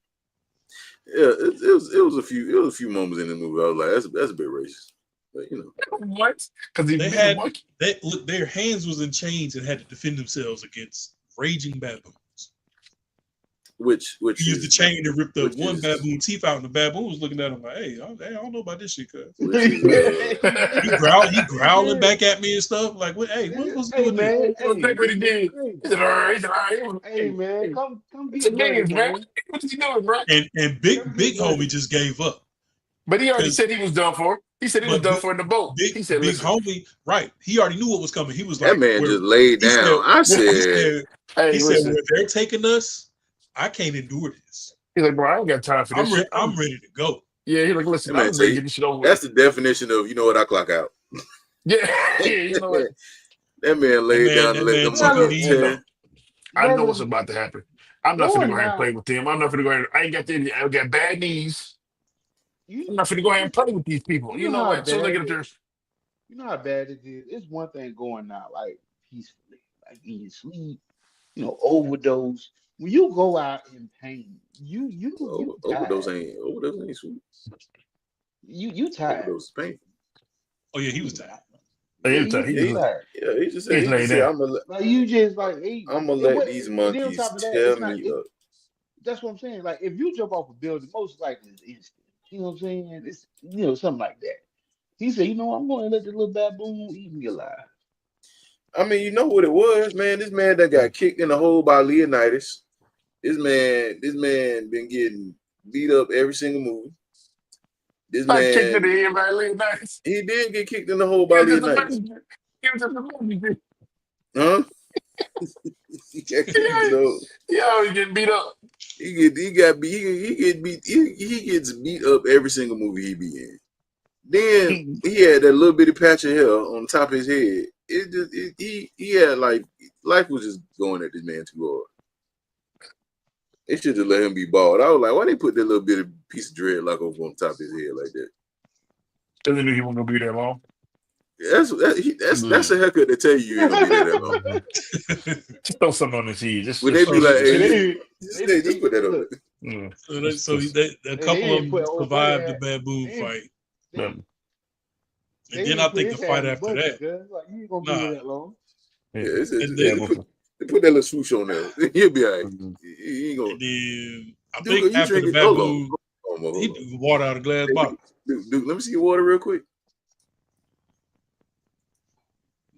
Yeah, it was a few moments in the movie. I was like, that's a bit racist, but you know. What? Because he They beat a had monkey. their hands was in chains and had to defend themselves against raging baboons. Which He used the is chain to rip the which one is baboon teeth out, and the baboon was looking at him like, "Hey, I don't know about this shit, cuz." which is He He growling did. back at me and stuff. Like, what? Hey, what's Hey good with this? man, What's hey, that what he did? hey, He said, all right. He said, all right. He was, hey man, come it's a get buddy, millions, man. man. What's he doing, bro? And Come big get homie buddy. just gave up But he already because, said he was done for. He said he was but done for in the boat. He said, big listen. homie, right? He already knew what was coming. He was that like, man where just laid he said, down. I he said, said, Hey, listen. where they're taking us, I can't endure this. He's like, bro, I ain't got time for this shit. I'm ready to go. Yeah, he's like, that listen, man I'm tell ready to you get this shit over with. that's the definition of you know what I clock out. Yeah, yeah, you know what? That man laid down and let them Took a Brother, motherfuckers I knee. know. tear. I know brother, what's about to happen. I'm not finna go going ahead and play now. with them. I'm not finna go ahead. I ain't got the. I got bad knees. You I'm not finna go ahead and you play with these people. you You know know how what? As soon as I bad get it up there, is. You know how bad it is. It's one thing going out like peacefully, like in your sleep, overdose. When you go out in pain, you tired. Overdose ain't sweet. You tired. Overdose is painful. Oh yeah, he was You tired. Yeah, he you Yeah, just just tired. he just said he's laying down. Like you just like hey, I'm gonna it let what these and then on monkeys top of that, tear it's not me it. up. That's what I'm saying. Like if you jump off a building, most likely it's instant. You know what I'm saying? It's something like that. He said, I'm going to let the little baboon eat me alive. I mean, you know what it was, man. This man that got kicked in the hole by Leonidas. This man been getting beat up every single movie. This I kicked it man, in by Leonidas. he did get kicked in the hole He by was just a Leonidas. messenger. He was just a messenger. Huh? He got kicked in the hole. He always getting beat up. He got beat. He get beat. He gets beat up every single movie he be in. Then he had that little bitty patch of hair on the top of his head. He had like life was just going at this man too hard. They should just let him be bald. I was like, why they put that little bitty piece of dreadlock over on top of his head like that? Because they knew he wasn't gonna be there long. That's a haircut that tell you ain't gonna be there that long. Just throw something on his head. Just, When just they be finish like, this And shit. hey, they just put that on look, it. So a and they couple of didn't them put old buddy survived the hat. baboon They didn't, fight, they, and they then I didn't put think the his hat fight in the after bucket, that, cuz like you ain't gonna be nah, here that long. Yeah. Yeah, and Yeah, then they put that little swoosh on there. He'll be all right. Mhm. He ain't gonna. and then I Duke, are think you after the drinking? Hold on. baboon, he Hold on. took water out of a glass Hey, bottle. Duke, let me see your water real quick.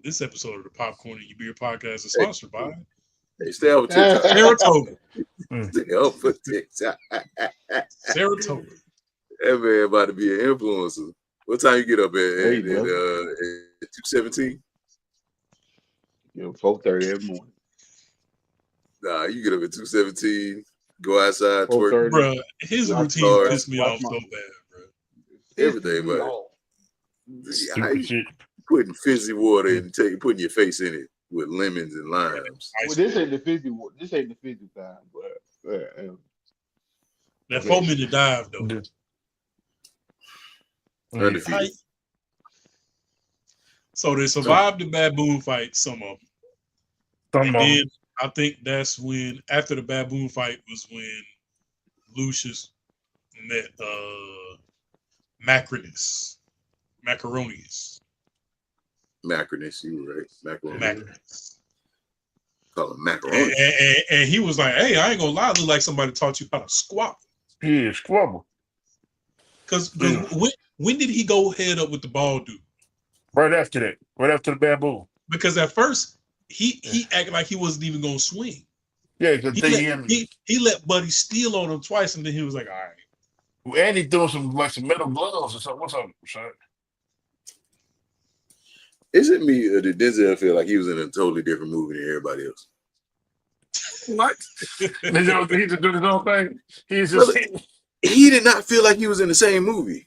This episode of the Popcorn and Your Beer podcast is Hey, sponsored by stay off TikTok. Saratoga. Stay off of TikTok. Saratoga. That man about to be an influencer. What time you get up There you go. at 2:17? 4:30 every morning. Nah, you get up at 2:17, go outside, twerk, 4:30. Bruh, his Watch routines stars, piss me watch off my so bad, bro. pisses everything, me but off. how Stupid you shit. putting fizzy water and putting your face in it with lemons and limes. Well, this ain't the fizzy one. This ain't the fizzy time, but That yeah. 4 minute dive though. Undefeated. So they survived the baboon fight, some of them. Some And of then them. I think that's when, after the baboon fight, was when Lucius met Macronus. Macaronius. Macronus, you were right. Macaroni. Macronus. Call him macaroni. And he was like, hey, I ain't gonna lie, I look like somebody taught you how to squat. Yeah, squabble. Because Yeah. when did he go head up with the bald dude? Right after that. Right after the bamboo. Because at first he acted like he wasn't even gonna swing. Yeah, because He let Buddy steal on him twice, and then he was like, all right. and he doing some metal gloves or something. What's up, son? Is it me or did Denzel feel like he was in a totally different movie than everybody else? What? He just doing his own thing. He's Brother, just he did not feel like he was in the same movie.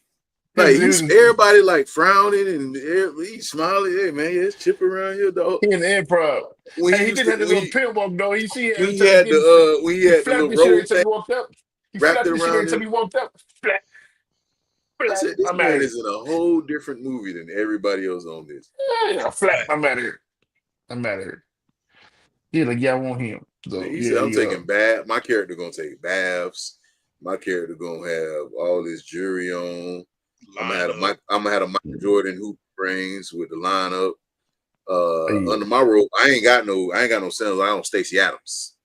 Like everybody like frowning and he smiling. Hey man, yeah, it's Chip around here, dog. he in the improv. When Hey, he did have the little pin walk though. He see every time he he had the flapped little the shit roll every time thing he walked up. He wrapped flapped it the shit every around time him. he walked up. Flap, I flap. said, this I'm out of man here. is in a whole different movie than everybody else on this. Yeah, flap. I'm out of here. I'm out of here. He like, yeah, I want him. So He yeah, said, "I'm he taking bath. My character gonna take baths. My character gonna have all this jewelry on. Line up. I'm gonna have a Michael Jordan hoop rings with the lineup. yeah. Under my robe, I ain't got no sandals. I don't Stacey Adams.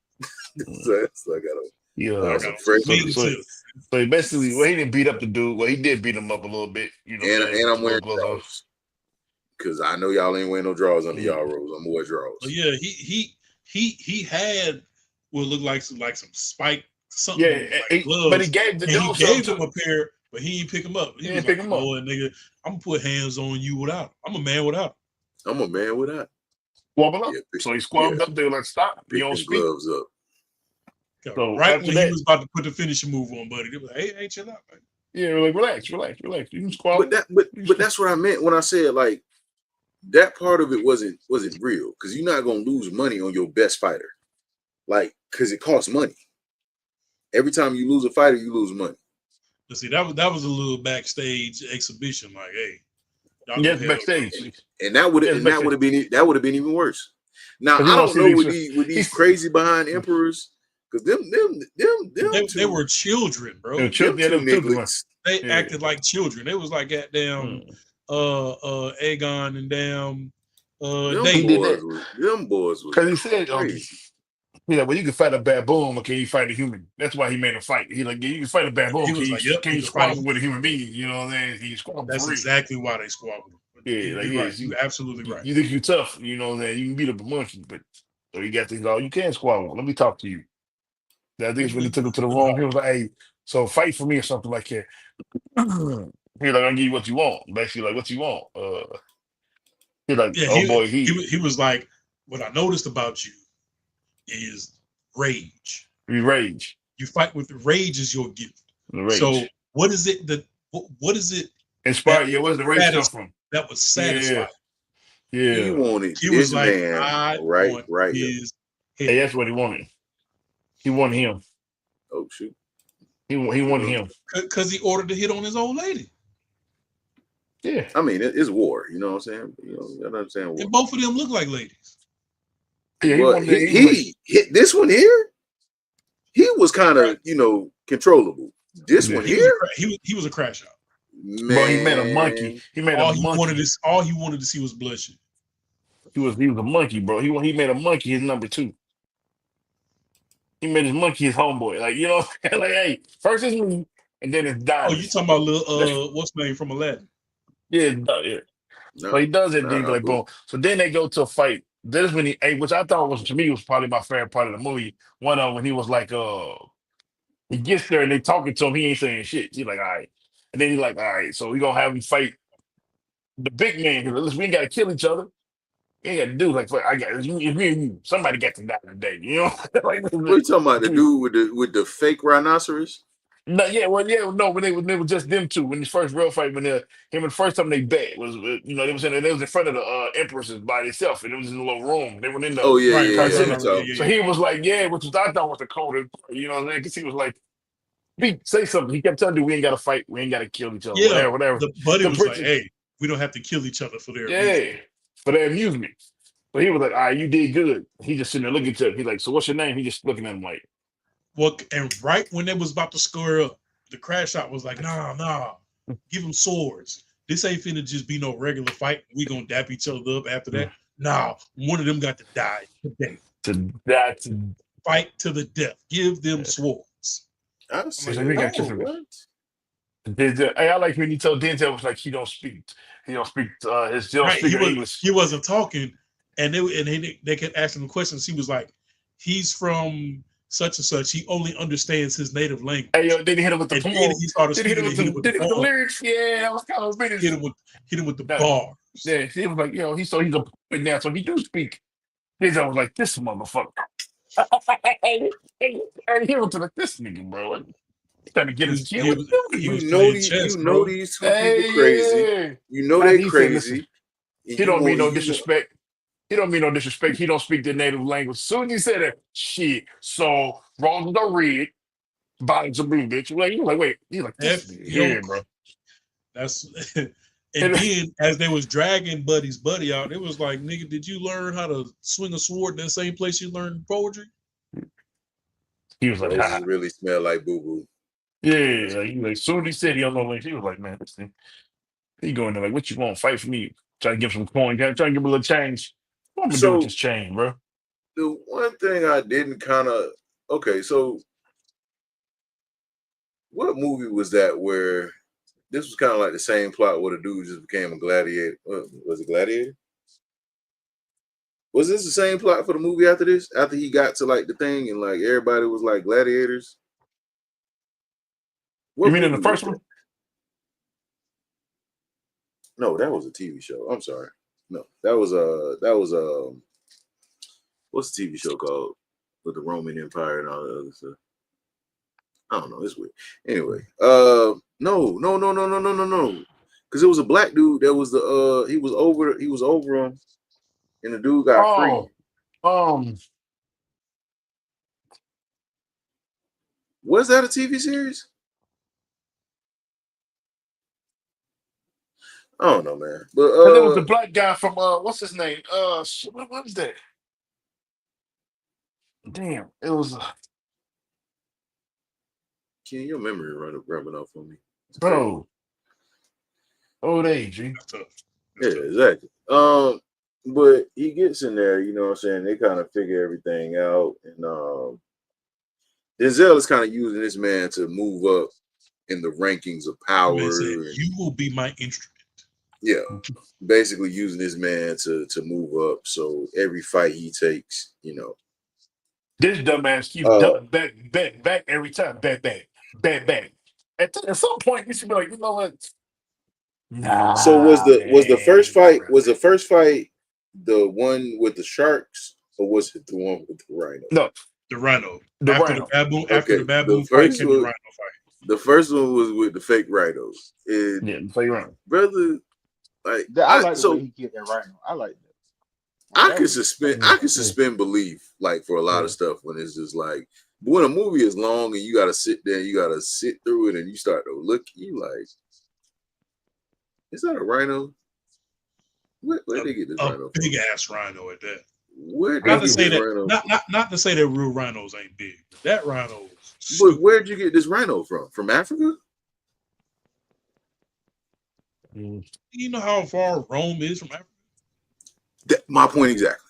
So I got I Yeah. got some on some fresh So shoes, wing so tips. so basically, well, he didn't beat up the dude. Well, he did beat him up a little bit. You know what I'm saying? and With I'm the little wearing gloves on. drawers because I know y'all ain't wearing no drawers under Yeah. y'all robes. I'm gonna wear But drawers. yeah, he had what looked like some spike something Yeah, like but he gloves, gave the and he dude something gave him too. a pair, but he didn't pick him up. He He was didn't like, pick you him know up. what, nigga, I'm gonna put hands on you without him. I'm a man without I'm a man with that. Squabble up. Yeah, So he yeah. squabbled up. They were like, stop. You Pick don't them speak. gloves up. him. So Right after when he that, was about to put the finishing move on, buddy, they was like, hey, chill out, man. yeah, we're like, relax. You can But squabble. that, but that's what I meant when I said like that part of it wasn't real because you're not gonna lose money on your best fighter, like because it costs money. Every time you lose a fighter, you lose money. But see, that was a little backstage exhibition, like, hey, y'all go Yes, ahead, bro. backstage. And that would Yes, backstage. have been even worse. Now Because he I wants don't to know see with the these he's crazy behind emperors because But them they two were children, the bro. children, yeah, them children. Man. nigglets, They Yeah. acted like children. They was like goddamn Mm. Aegon and damn them He David. did boys that was because he said, crazy. yeah, well, you can fight a baboon, but can you fight a human? That's why he made a fight. He like, yeah, you can fight a baboon. He was like, yep, Can you you can fight squabble him. with a human being? You know what I'm saying? Can you squabble That's for real? exactly why they squabbled. Yeah, like You're right. yes, You're absolutely right. you think you tough, you know what I'm saying? You can beat up a monkey, but so you got things all you can squabble. Let me talk to you. I think it's when he took him to the room, he was like, hey, so fight for me or something like that. He like, I'll give you what you want. Basically, like, what you want? He like, Yeah, oh boy, he was like, what I noticed about you is rage. he rage. You fight with rage is your gift. The So rage. what is it that what is it that Inspired, yeah, where's the rage come from? that was Yeah, satisfied? He yeah. wanted He was this like, man I right want here. his Hey, head. that's what he wanted. He wanted him. Oh shoot. He wanted him. Because he ordered to hit on his old lady. Yeah. I mean, it's war. You know what I'm saying? You know, you understand war. And both of them look like ladies. Yeah, he But wanted he was like, he hit this one here. He was kind Right. of, controllable. This yeah. one here, He was a crash out. Bro, he met a monkey. man. He made a monkey. All he wanted to see was bloodshed. He was a monkey, bro. He made a monkey his number two. He made his monkey his homeboy. Like, you know, like, hey, first it's me, and then it's Oh, you Diamond. talking about little what's the name from Aladdin? Yeah, yeah. So No, he does it, then he be nah, like, boo. boom. So then they go to a fight. This is when which I thought was to me was probably my favorite part of the movie. One of when he was like, he gets there and they talking to him, he ain't saying shit. He's like, all right. And then he's like, all right, so we gonna have him fight the big man. He's like, listen, we ain't gotta kill each other. You ain't got to do like I got it's me and you. Somebody got to die today, you know. Like, What you talking about? The dude with the fake rhinoceros? no, yeah, no. When they were just them two. When the first real fight, when him and the first time they bet was, they was in front of the empresses by themselves, and it was in a little room. They were in the Oh yeah, Right, right, right, You right, casino. right. talk. Yeah, So yeah, he was like, yeah, which was I thought was the coldest part, you know what I'm saying? Because he was like, Pete, say something. He kept telling you, we ain't got to fight, we ain't got to kill each other, yeah. Yeah, whatever. the buddy The was like, prince, hey, we don't have to kill each other for their amusement. yeah, for their amusement. But he was like, all right, you did good. He just sitting there looking at him. He's like, so what's your name? He just looking at him like, Well, and right when they was about to square up, the crash out was like, nah, give them swords. This ain't finna just be no regular fight. We gonna dap each other up after that. Nah, one of them got to die today. that's Fight to the death. Give them swords. I like, said, we got to oh kiss him. what? Denzel, hey, I like when you tell Denzel was like he don't speak he don't Right. speak in English. He wasn't talking, and they kept asking him questions. He was like, he's from such and such. He only understands his native Hey language. yo, then he hit him with the And then poem. he started Then he hit him speaking with and hit him with the hit him with the bars. lyrics. Yeah, that was kind of Hit business. him with the That, bars. yeah, he was like, he's a poet now, so he do speak. Denzel was like, this motherfucker. Hey, he hit him to like this nigga, bro. Like, he's trying to get his kid. What you He doing? was playing chess, You know bro. these two people Hey, crazy. yeah. You know Like they he said, listen, crazy. And he you don't mean want no you want disrespect. He don't mean no disrespect. He don't speak their native language. Soon as he said that, shit. So roses are red, bottoms are blue, bitch. Like, you like, wait. He's like, this F nigga your here, bro. that's And then as they was dragging Buddy's buddy out, it was like, nigga, did you learn how to swing a sword in the same place you learned poetry? He was like, Roses ha. really smell like boo boo. Yeah. Like, soon as he said he don't know, like, he was like, man, this thing. He going there like, what you want? Fight for me? Trying to give some coin, trying to give him a little change. What I'm gonna do with So this chain, bro? the one thing I didn't kind of so what movie was that where this was kind of like the same plot where the dude just became a gladiator? Was it Gladiator? Was this the same plot for the movie after this? After he got to like the thing and like everybody was like gladiators? You What mean in the movie was first that? one? No, that was a TV show. I'm sorry. No, that was what's the TV show called with the Roman Empire and all the other stuff? I don't know. It's weird. Anyway, no. Because it was a black dude that was the he was over him, and the dude got free. Oh, um, Was that a TV series? I don't know, man. But and there was the black guy from what's his name? Shit, what was that? Damn, it was Ken, your memory rubbing off on me. It's crazy. bro. Old age, G. That's tough. Yeah, exactly. But he gets in there, you know what I'm saying? They kind of figure everything out. And Denzel is kind of using this man to move up in the rankings of power. Man said, And, you will be my instrument. yeah, basically using this man to move up. So every fight he takes, you know. This dumbass keeps back every time. Back. At some point, you should be like, you know what? Nah. So was the first fight man. the one with the sharks, or was it the one with the rhino? No, The Rhino. the After Rhino. the baboon, Okay, after the the baboon fight first came the one- Rhino fight. The first one was with the fake rhinos. And Yeah, play around. brother, like I like the way he killed that rhino. I like that. I That can was- suspend belief like for a lot of stuff when it's just like when a movie is long and you gotta sit there, you gotta sit through it and you start to look, you like, is that a rhino? Where they get this A rhino big from? ass rhino at that. Where did Not they to get say this that, rhino? not to say that real rhinos ain't big, but that rhino is But stupid. where'd you get this rhino from? From Africa? You know how far Rome is from Africa? My point exactly.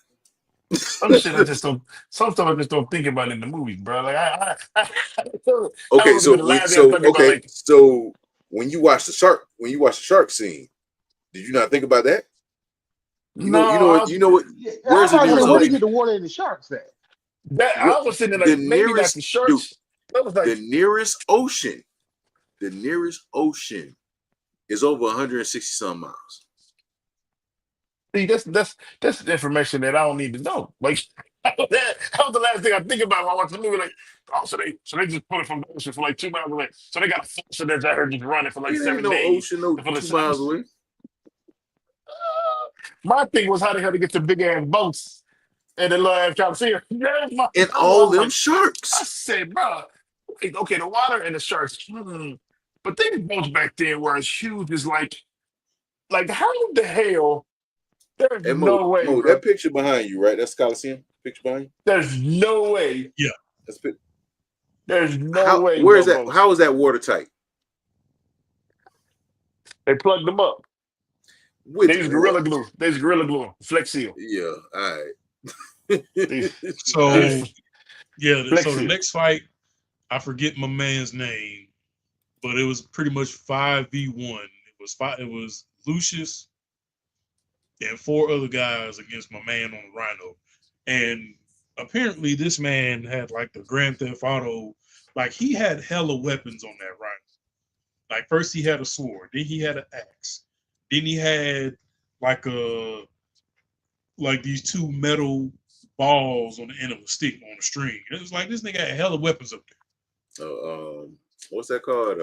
Some shit I just don't. Some stuff I just don't think about in the movies, bro. Like I Okay, was so the last thing I think about, like, so when you watch the shark scene, did you not think about that? You know what? Yeah, Where's I'm the about to say, nearest where they ocean? get the water in the sharks at? that I was sitting there The like maybe not the nearest sharks. I was like, the nearest ocean is over 160 some miles. see, that's the information that I don't need to know. Like that was the last thing I think about when I watch the movie. Like, oh, so they just put it from the ocean for like 2 miles away. So they got a faucet that's out here just running for like It ain't 7 no days. ocean no For the 2 miles sun. away. My thing was how the hell to get the big ass boats and the little ass Coliseum. Yeah, And I all was them like, I sharks. said, bro, okay, the water and the sharks. But these boats back then were as huge as like how the hell? There's And no way, Mo, bro. that picture behind you, right? That's Coliseum picture behind you. There's no way. Yeah. That's There's no way. where is that? Bobo. How is that watertight? They plugged them up. With They use Gorilla Glue. They use Gorilla Glue. Flex Seal. Yeah, all They- right. So yeah, so the Flexi. next fight, I forget my man's name, but it was pretty much 5v1. It was Lucius and 4 other guys against my man on the Rhino. And apparently this man had like the Grand Theft Auto, like he had hella weapons on that Rhino. Like first he had a sword, then he had an axe, then he had like these 2 metal balls on the end of a stick on a string. It was like this nigga had hella weapons up there. What's that called?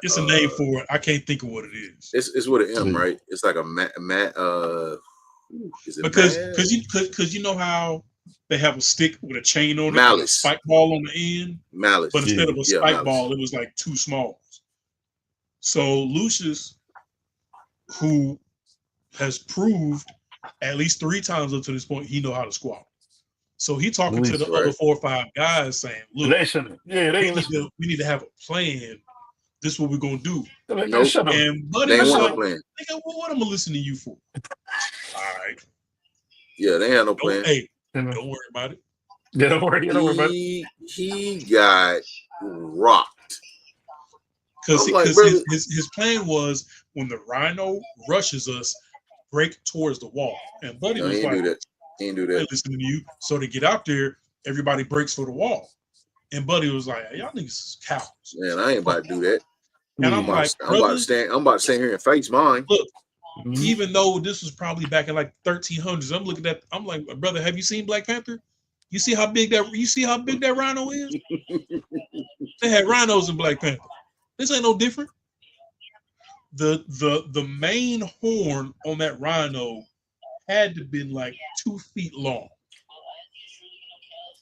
It's a name for it. I can't think of what it is. It's with an M, right? It's like a is it Because you know how they have a stick with a chain on it, and a Malice. spike ball on the end, Malice. but instead of a spike Malice. ball, it was like 2 smalls. So Lucius who has proved at least 3 times up to this point he know how to squat. So he talking to the other Right. 4 or 5 guys saying, "Look, They shouldn't. Yeah, they ain't listening. we need to have a plan. This is what we're gonna do." Man, Nope. shut up. And Buddy They ain't was want no like, plan. "Nigga, what am I listening to you for?" All right, Yeah, they had no don't, plan. hey, don't worry about it. Yeah, don't worry about it. He got rocked. Because I'm like, brother, his plan was when the Rhino rushes us, break towards the wall. And Buddy no, he was ain't like, do that. He ain't do "I that. ain't listening to you." So to get out there, everybody breaks for the wall. And Buddy was like, "Y'all niggas is cowards." Man, I ain't about to do that. And Yeah. I'm like, I'm about to brother, stand. I'm about to stand here and face mine. look, Mhm. even though this was probably back in like 1300s, I'm looking at, I'm like, brother, have you seen Black Panther? You see how big that rhino is? They had rhinos in Black Panther. This ain't no different. The main horn on that rhino had to been like 2 feet long.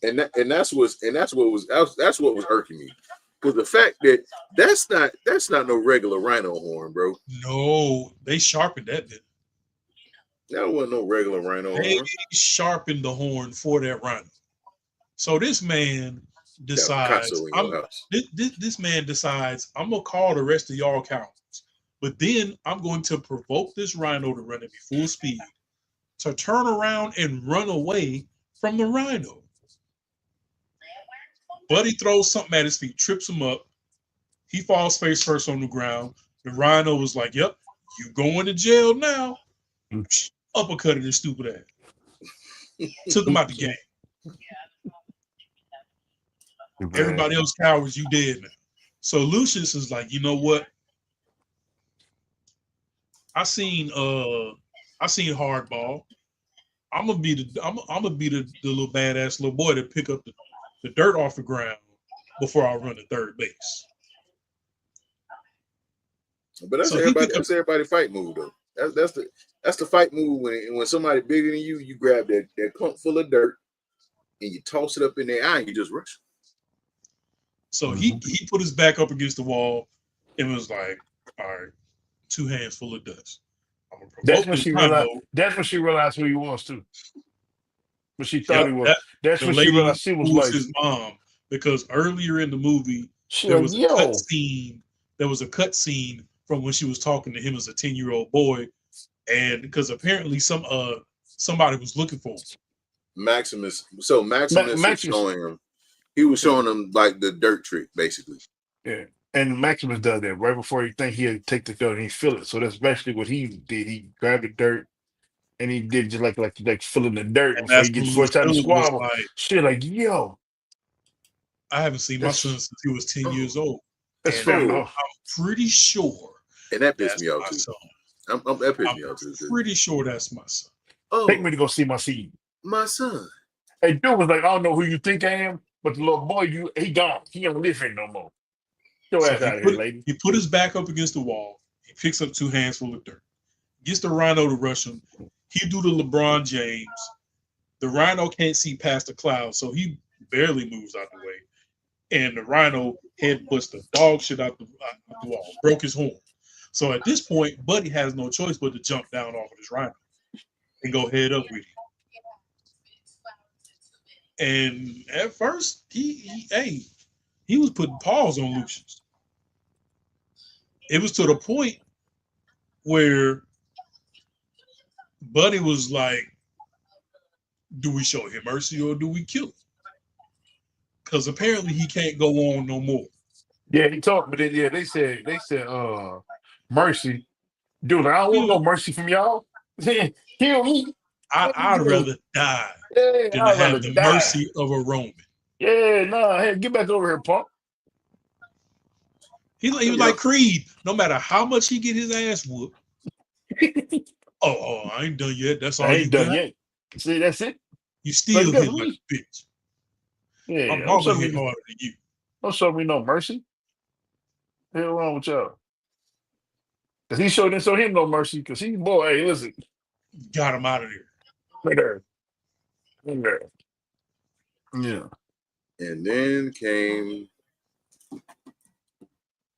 And that's what was irking me, because the fact that that's not no regular rhino horn, bro. No, they sharpened that bit. That wasn't no regular rhino They horn. sharpened the horn for that rhino. So this man That decides, Picasso in your house. this man decides, I'm gonna call the rest of y'all cowards, but then I'm going to provoke this rhino to run at me full speed, to turn around and run away from the rhino. Buddy throws something at his feet, trips him up. He falls face first on the ground. The rhino was like, "Yep, you going to jail now." Uppercutted his stupid ass. Took him out the game. Everybody else cowards, you dead now. So Lucius is like, you know what? I seen hardball. I'm gonna be the little badass little boy that pick up the dirt off the ground before I run to third base. But that's So he everybody. picked up. That's everybody fight move though. That's the fight move when somebody bigger than you, you grab that clump full of dirt and you toss it up in their eye and you just rush. So he put his back up against the wall and was like, "All right, 2 hands full of dust. I'm gonna That's provoke when this she realized. rhino." That's when she realized who he was too. But she thought Yep, he was. that That's the when she lady realized she was who was like. his mom, because earlier in the movie She there like, was a cut yo. scene. There was a cut scene from when she was talking to him as a 10-year-old boy, and because apparently somebody was looking for him. Maximus. So Maximus was Maximus. showing him. He was showing him like the dirt trick, basically. Yeah. And Maximus does that right before he think he'll take the field and he feel it. So that's basically what he did. He grabbed the dirt and he did just like filling the dirt And before that's he when gets before it's time to Lucilla was squabble. like, Shit, like, yo, "I haven't seen my son that's since he was 10 Oh, years old, that's and fair oh, enough. I'm pretty sure and that pissed that's me off my too. son. That pissed I'm me off too. pretty sure that's my son." Take Oh, me to go see my seed. my son. And dude was like, I don't know who you think I am, but the little boy, he gone. He don't live here no more. Your So ass out of here, lady. he put his back up against the wall. He picks up 2 hands full of dirt. Gets the rhino to rush him. He do the LeBron James. The rhino can't see past the clouds, so he barely moves out the way. And the rhino headbutts the dog shit out the wall, broke his horn. So at this point, Buddy has no choice but to jump down off of this rhino and go head up with him. And at first, he was putting paws on Lucius. It was to the point where Buddy was like, "Do we show him mercy or do we kill him?" Because apparently he can't go on no more. Yeah, he talked, but yeah, they said, mercy. Dude, I don't want no Dude, mercy from y'all. Kill me. I'd rather die Yeah, than to I'd rather have the die. mercy of a Roman. Yeah, nah, hey, get back over here, punk. He was Yep. like Creed. No matter how much he get his ass whooped. Oh, I ain't done yet. That's I all you ain't done got. yet. See, that's it. You Like still that's hit like me. a bitch. Yeah, I'm gonna hit harder than you. don't show me no mercy. What the hell wrong with y'all? Cause he didn't show him no mercy. Cause he, boy, hey, listen, Got him out of there. right there, right there. Yeah. And then came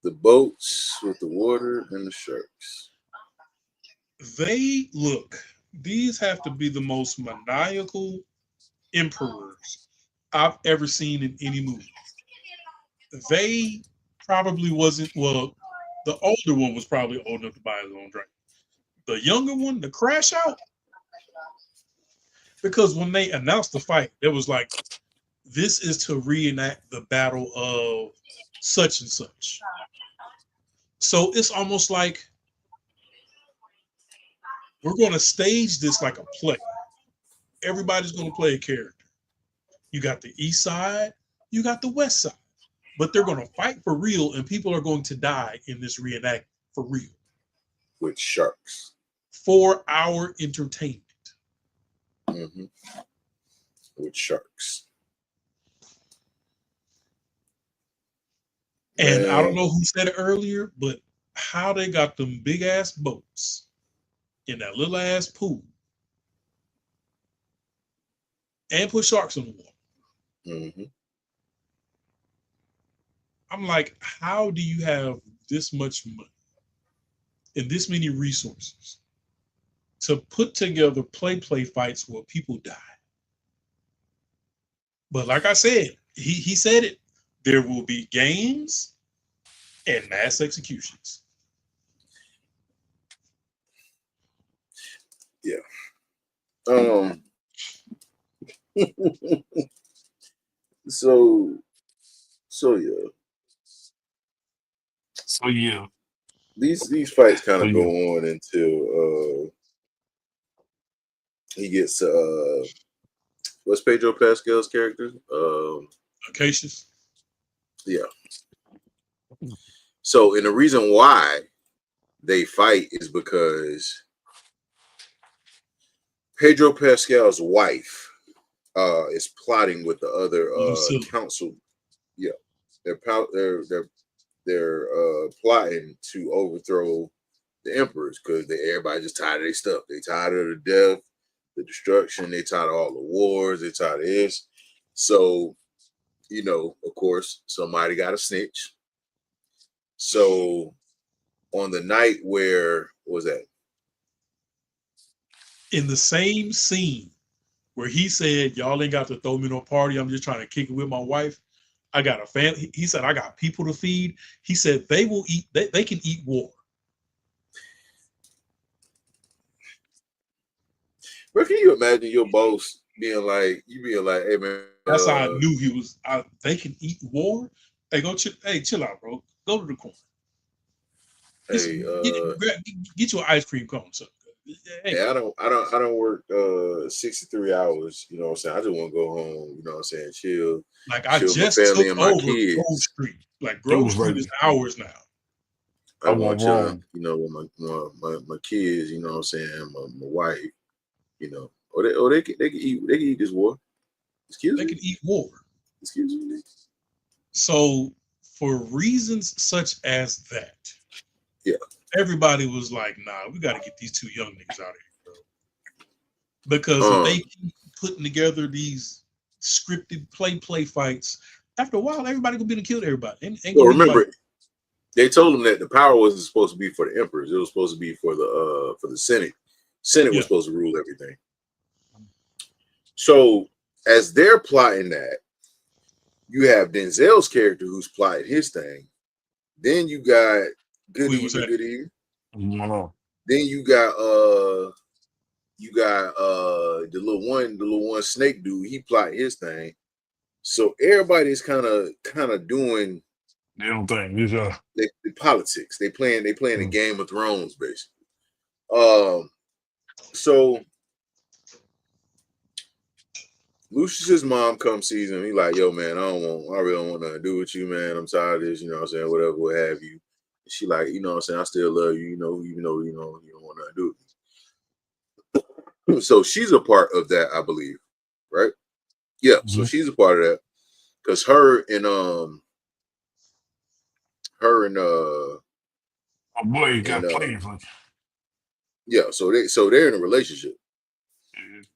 the boats with the water and the sharks. These have to be the most maniacal emperors I've ever seen in any movie. They probably wasn't, well, the older one was probably old enough to buy his own drink. The younger one, the crash out, because when they announced the fight, it was like, this is to reenact the battle of such and such. So it's almost like we're going to stage this like a play. Everybody's going to play a character. You got the east side, you got the west side, but they're going to fight for real, and people are going to die in this reenactment for real. With sharks. For our entertainment. Mm-hmm. With sharks. And I don't know who said it earlier, but how they got them big ass boats in that little ass pool and put sharks in the water. Mm-hmm. I'm like, how do you have this much money and this many resources to put together play fights where people die? But like I said, he said it, there will be games and mass executions. Yeah. So yeah. So yeah. These fights kind of go on until he gets what's Pedro Pascal's character? Acacius. Yeah. So, and the reason why they fight is because Pedro Pascal's wife is plotting with the other council. Yeah, they're plotting to overthrow the emperors because everybody just tired of their stuff. They tired of the death, the destruction. They tired of all the wars. They tired of this. So, of course, somebody got to snitch. So, on the night where, what was that? In the same scene where he said, y'all ain't got to throw me no party, I'm just trying to kick it with my wife. I got a family. He said, I got people to feed. He said, they will eat, they can eat war. But can you imagine your boss being like, hey man. That's how I knew he was, they can eat war? Hey, chill out, bro. Go to the corner. Hey, get you an ice cream cone, son. Hey, I don't work 63 hours, you know what I'm saying? I just want to go home, you know what I'm saying, chill. Like I chill just with my family took and my over kids. Grove Street. Like Grove Street is ours now. I want to, with my kids, you know what I'm saying, my wife, or they can eat this war. Excuse me? They can eat war. Excuse me. So for reasons such as that, yeah, everybody was like, nah, we got to get these two young niggas out of here, bro. Because if they keep putting together these scripted play fights, after a while, everybody gonna be to kill everybody. Well, remember, they told them that the power wasn't supposed to be for the emperors; it was supposed to be for the Senate. Senate was supposed to rule everything. So, as they're plotting that, you have Denzel's character who's plotting his thing. Then you got good evening. Then you got the little one snake dude. He plotted his thing. So everybody's kind of doing their own thing. The politics. They playing the Game of Thrones basically. So Lucius's mom comes sees him. He like, yo, man, I really don't want nothing to do with you, man. I'm tired of this, you know what I'm saying, whatever, what have you. And she like, you know what I'm saying, I still love you, even though you don't want nothing to do with me. So she's a part of that, I believe, right? Yeah, so she's a part of that. Because her and oh boy, you got playing for yeah, so they're in a relationship.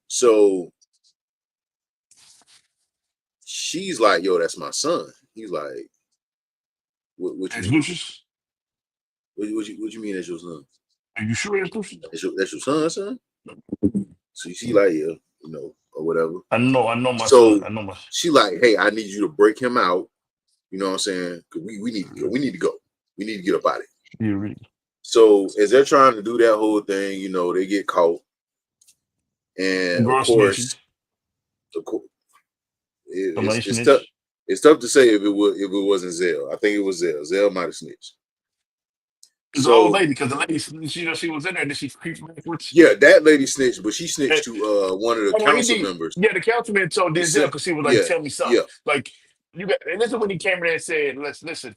So she's like, yo, that's my son. He's like, what you mean? Lucius? What you mean that's your son? Are you sure it's Lucius? That's your son? So she like, yeah, or whatever. I know my So son. I know my. she like, hey, I need you to break him out. You know what I'm saying? Cause we need to go. We need to go. We need to get up out of it. Yeah, really. So as they're trying to do that whole thing, they get caught. And Girl of course, snitches. Somebody it's snitched. tough. It's tough to say if it wasn't Zell. I think it was Zell. Zell might have snitched. It's an old So lady because the lady, she was in there. Then she creeped backwards. yeah, that lady snitched, but she snitched And, to one of the oh, he council did. members. Yeah, the councilman told He Denzel said, because he was like, yeah, "Tell me something." yeah, Like you got, and this is when he came in there and said, Listen,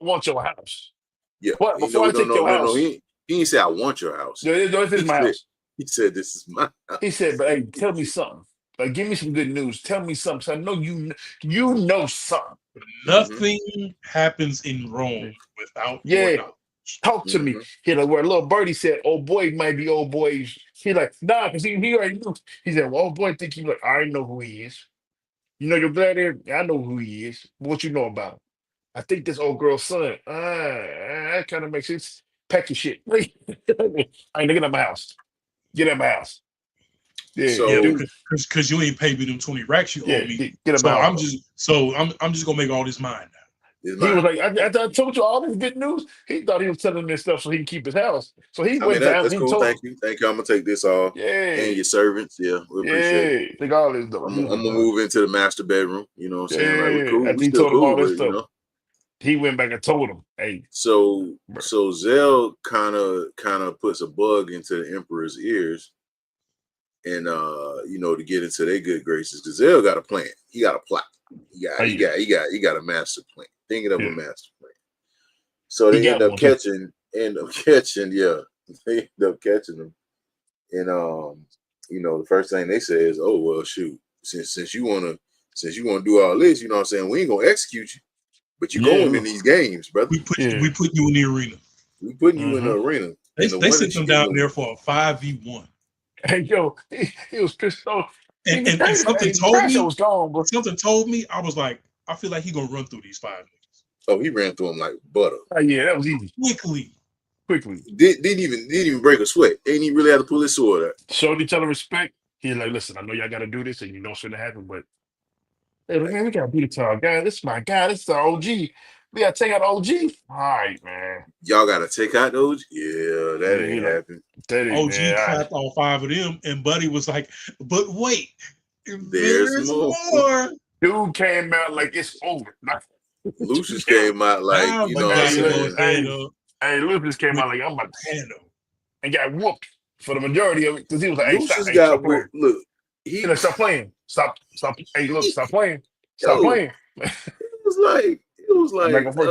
I want your house, yeah. but before No, I no, take no, your no, no. house, He didn't say I want your house. this is He my said house." he said this is my house. He said, "But hey, tell me something. Like, give me some good news. Tell me something. So I know you know something. Mm-hmm. Nothing happens in Rome without your Yeah, knowledge. talk to me." Mm-hmm. He like, where little birdie said, "Old boy might be old boy." He like, nah, because he already knew. He said, "Well, old boy think he like, I already know who he is. You know your gladiator? Yeah, I know who he is. What you know about him? I think this old girl's son. That kind of makes sense. Pack your shit. I ain't get out my house. Get out my house. Yeah, Yeah, So dude. because you ain't paid me them 20 racks you owe Yeah, me. get out my So house, I'm bro. just gonna make all this mine now. it's He was mine. like, I told you all this good news. He thought he was telling me stuff so he can keep his house. So he I mean went to him. that's He cool. told him, Thank you. Thank you. I'm gonna take this off. yeah, And your servants. Yeah, we appreciate it. yeah. Think all this though. I'm gonna move into the master bedroom. You know what I'm saying? Like we Yeah. cool. We After he still told him all cool, this but stuff, he went back and told him, hey, So bro. so Zell kind of puts a bug into the emperor's ears, and to get into their good graces, because Zell got a plan. He got a plot. He got he Hey, got he got he got a master plan. Thinking of a yeah, master plan. So he they got one too. end up catching, yeah. They end up catching them. And the first thing they say is, oh well shoot, since you wanna do all this, you know what I'm saying, we ain't gonna execute you, but you going Yeah, in these games, brother. yeah. We put you in the arena. We putting you in the Mm-hmm. arena, They and the one sent that you them getting down to there for a 5v1. Hey, yo, he was pissed off. And, Even and, and crazy. something Hey, told Pressure me, was gone, bro. I was like, I feel like he gonna run through these 5 niggas. Oh, he ran through him like butter. Oh, yeah, that was easy. Quickly. Didn't even break a sweat. Ain't even really had to pull his sword out. Showed each other respect. He like, listen, I know y'all got to do this, and you know it's gonna happen, but hey, man, we gotta beat it to our guy. This is my guy. This is our OG. We gotta take out OG. All right, man. Y'all gotta take out those. Yeah, that Yeah, he ain't like, happening. Teddy, OG man. All right. clapped all 5 of them, and Buddy was like, but wait, There's there's more. more. Dude came out like it's over. Lucius Yeah. came out like, Now you you know what I'm got to go saying? ahead up Hey, Lucas came with out like I'm about to, Pano. and got whooped for the majority of it because he was like, Lucius hey, stop got playing. look, He he like, stop playing. Stop. Hey, look, stop playing. Stop yo, playing. it was I'm not like, gonna play.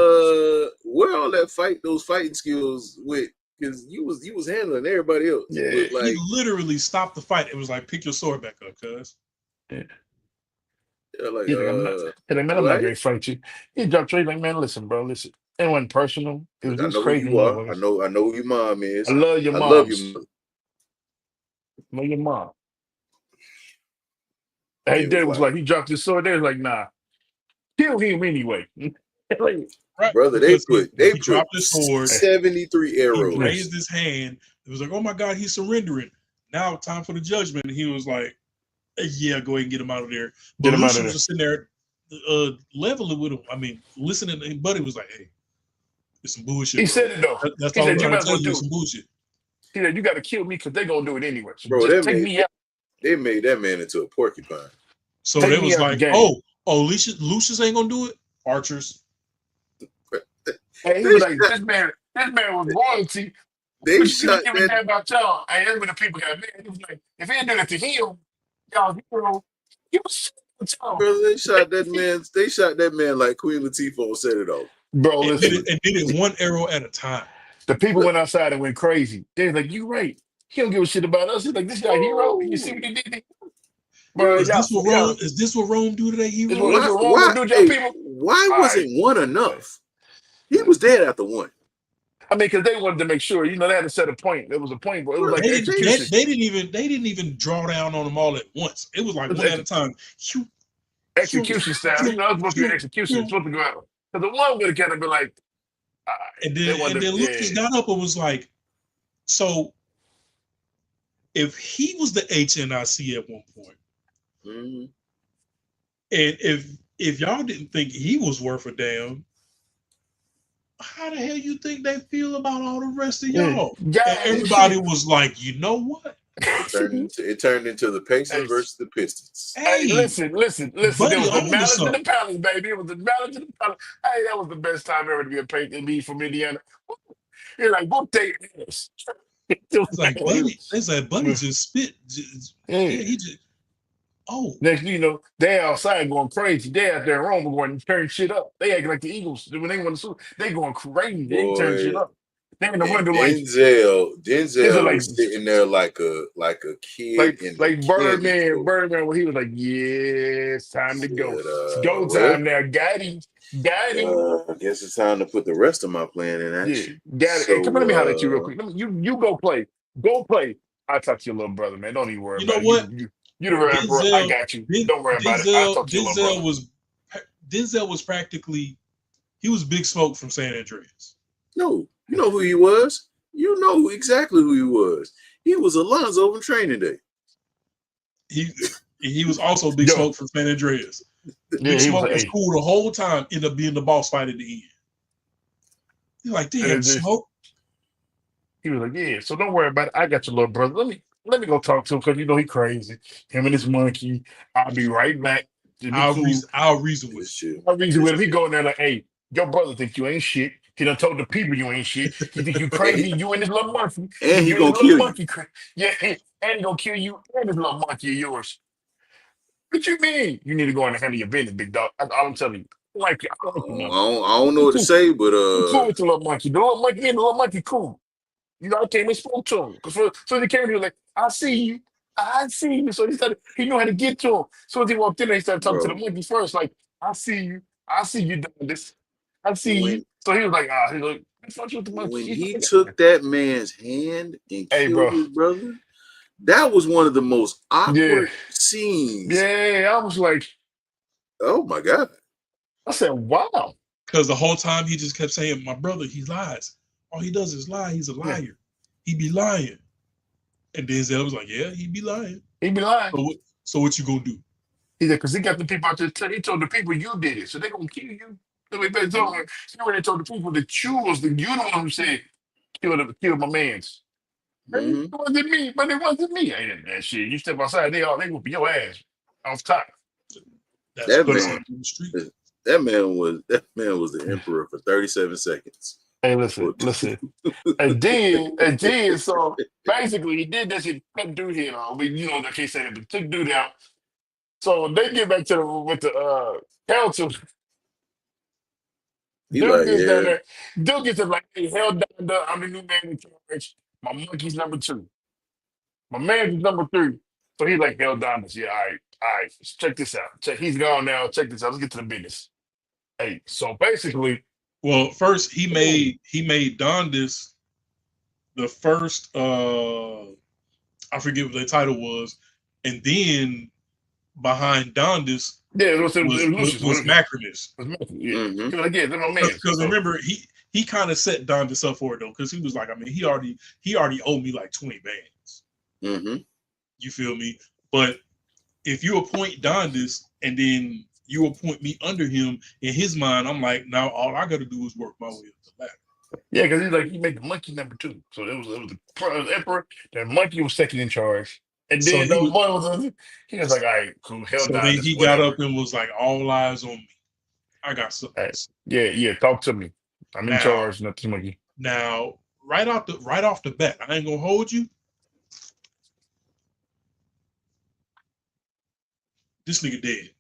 where all those fighting skills with, because you was handling everybody else. Yeah. But He like, literally stopped the fight. It was like, pick your sword back up, cuz. Yeah. yeah, like He's like, man, I'm not what? gonna fight you. He dropped trade like, man, listen, bro, listen. It wasn't personal. It was Look, I just know who crazy. you You are. know, I know who your mom I is. love your I love your moms. mother. Love your mom. Hey, It was Dad was like, like, he dropped his sword. They was like, nah, kill him anyway. Like, Right. brother, they Because put he dropped his sword. 73 He arrows. raised his hand. It was like, oh my God, he's surrendering. Now time for the judgment. And he was like, yeah, go ahead and get him out of there. But get him out of Lucius there. was sitting there leveling with him. I mean, listening. And Buddy was like, hey, it's some bullshit, He bro. said it though. That's He all I'm said, you trying might to as tell well you. It's do it. some bullshit. He said, you got to kill me because they're going to do it anyway. So Bro, just take me out. they made that man into a porcupine. So Take they me was out the like, game. Lucius ain't gonna do it. Archers. And he They was like, shot, this man was royalty. they But he didn't shot give a that damn about y'all. And that's when the people got mad. He was like, if he didn't do that to him, y'all hero, he was with y'all. brother. They shot that man like Queen Latifah said it all. Bro, And listen, did it one arrow at a time. the people Look, went outside and went crazy. They was like, you right. He don't give a shit about us. He's like, this guy hero. You see ooh, what he did? Bro, yo, Is this what yeah. Rome? Is this what Rome do to their This why, heroes? what wrong why, with do to y'all hey, people? why All right. wasn't one enough? He was dead after one. I mean, because they wanted to make sure, they had to set a point. There was a point, but it was Brother, like They execution. didn't even draw down on them all at once. It was like It was one at a time. Shoo, shoo, execution style. shoo, It's supposed to be shoo, execution. It's shoo. supposed to go out. Because the one would have kind of been like, all right. And They then wanted to, Lucius got up and was like, So if he was the HNIC at one point, Mhm. and if y'all didn't think he was worth a damn, how the hell you think they feel about all the rest of Yeah, y'all? And God, everybody shit. was like, you know what? It turned into the Pacers Hey, versus the Pistons. hey, Hey, listen. There buddy was the on to malice in the something. palace, baby. It was the malice in the palace. Hey, that was the best time ever to be a Patriot be from Indiana. You're like, whoop they ass. It's like buddy. It's like buddy just spit. Yeah, Yeah. he just. Oh, Next thing you know, they outside going crazy. They out there in Rome going to turn shit up. They acting like the Eagles when they won the Super. They going crazy. They turn shit Boy, up. They in the and window like this is Denzel like was sitting there like a kid in a candy Birdman, store. Birdman, where he was like, yeah, it's time to go. Said, It's go well, time now. Got him. Got him. I guess it's time to put the rest of my plan in Yeah, action. got it. Hey, come on, let me holler at you real So, quick. You go play. Go play. I'll talk to your little brother, man. Don't even worry you know about it. what? You the emperor. I Denzel, got you. Don't worry about it. I'll Denzel, talk to your little brother. Denzel was practically he was Big Smoke from San Andreas. no, you know who he was. You know exactly who he was. He was Alonzo from Training Day. He was also Big Yo, Smoke from San Andreas. yeah, Big he was Smoke like, was hey. cool the whole time, ended up being the boss fight at the end. You're like, And damn, it just, Smoke. he was like, yeah, so don't worry about it. I got your little brother. Let me go talk to him because you know he crazy. Him and his monkey. I'll be right back. Just be cool. I'll reason with It's true. I reason It's with him. He go in there like, hey, your brother think you ain't shit. He done told the people you ain't shit. He think you crazy. true. You and this little monkey. He And think he you and gonna this little kill you. monkey. Yeah, and he gonna kill you and this little monkey of yours. What you mean? You need to go in and handle your business, big dog. That's all I'm telling you. I like the monkey. I don't know I'm what to cool. say, but I'm cool with the little monkey. The little monkey and the little monkey cool. You know, I came and spoke to him. Because so he came here like, I see you. I see you. So he knew how to get to him. So as he walked in there, he started talking to the bro, monkey first, like, I see you. I see you doing this. I see you. when So he was like, ah, he's like, fuck you with the monkey. when He's he like, took that man's hand and hey, killed bro. his brother, that was one of the most Yeah. awkward scenes. Yeah. I was like, Oh my god. I said, wow. Because the whole time he just kept saying, my brother, he lies. All he does is lie. He's a Yeah. liar. He be lying. And Denzel was like, yeah, he be lying. He be lying. So what you gonna do? He said, because he got the people out there. He told the people you did it. So they going to kill you. So they better tell him. You already told the people that you the one who said, kill my mans. It Hmm. wasn't me, but it wasn't me. I didn't that shit. You step outside, they whoop your ass off top. That's That what they man, say in the street. that man was the emperor for 37 seconds. Hey, listen. And then, so basically, he did that shit, cut dude head off. I mean, you know, I can't say that, but took dude out. So when they get back to with the council, He dude like, gets down yeah. there. Dude gets like, hey, hell down there. I'm the new man in charge. My monkey's number 2. My man's number 3. So he's like, hell down this. Yeah, all right. Check this out. He's gone now. Check this out. Let's get to the business. Hey, so basically, Well, first he made Dondas the first I forget what the title was, and then behind Dondas yeah, it was Lucius. was Macronus. Yeah. Hmm. Again, they're my man. Because So remember he kind of set Dondas up for it though, because he was like, I mean, he already owed me like 20 bands. Hmm. You feel me? But if you appoint Dondas and then you appoint me under him, in his mind, I'm like, now all I got to do is work my way up the ladder. yeah, because he's like he made the monkey number 2. So it was the emperor. The monkey was second in charge, and So then the boy he was like, all right, cool, hell so down then this he got up whatever. and was like, all eyes on me. I got something All to right, say. yeah, talk to me. I'm in Now, charge, not the monkey. now, right off the bat, I ain't gonna hold you. This nigga dead.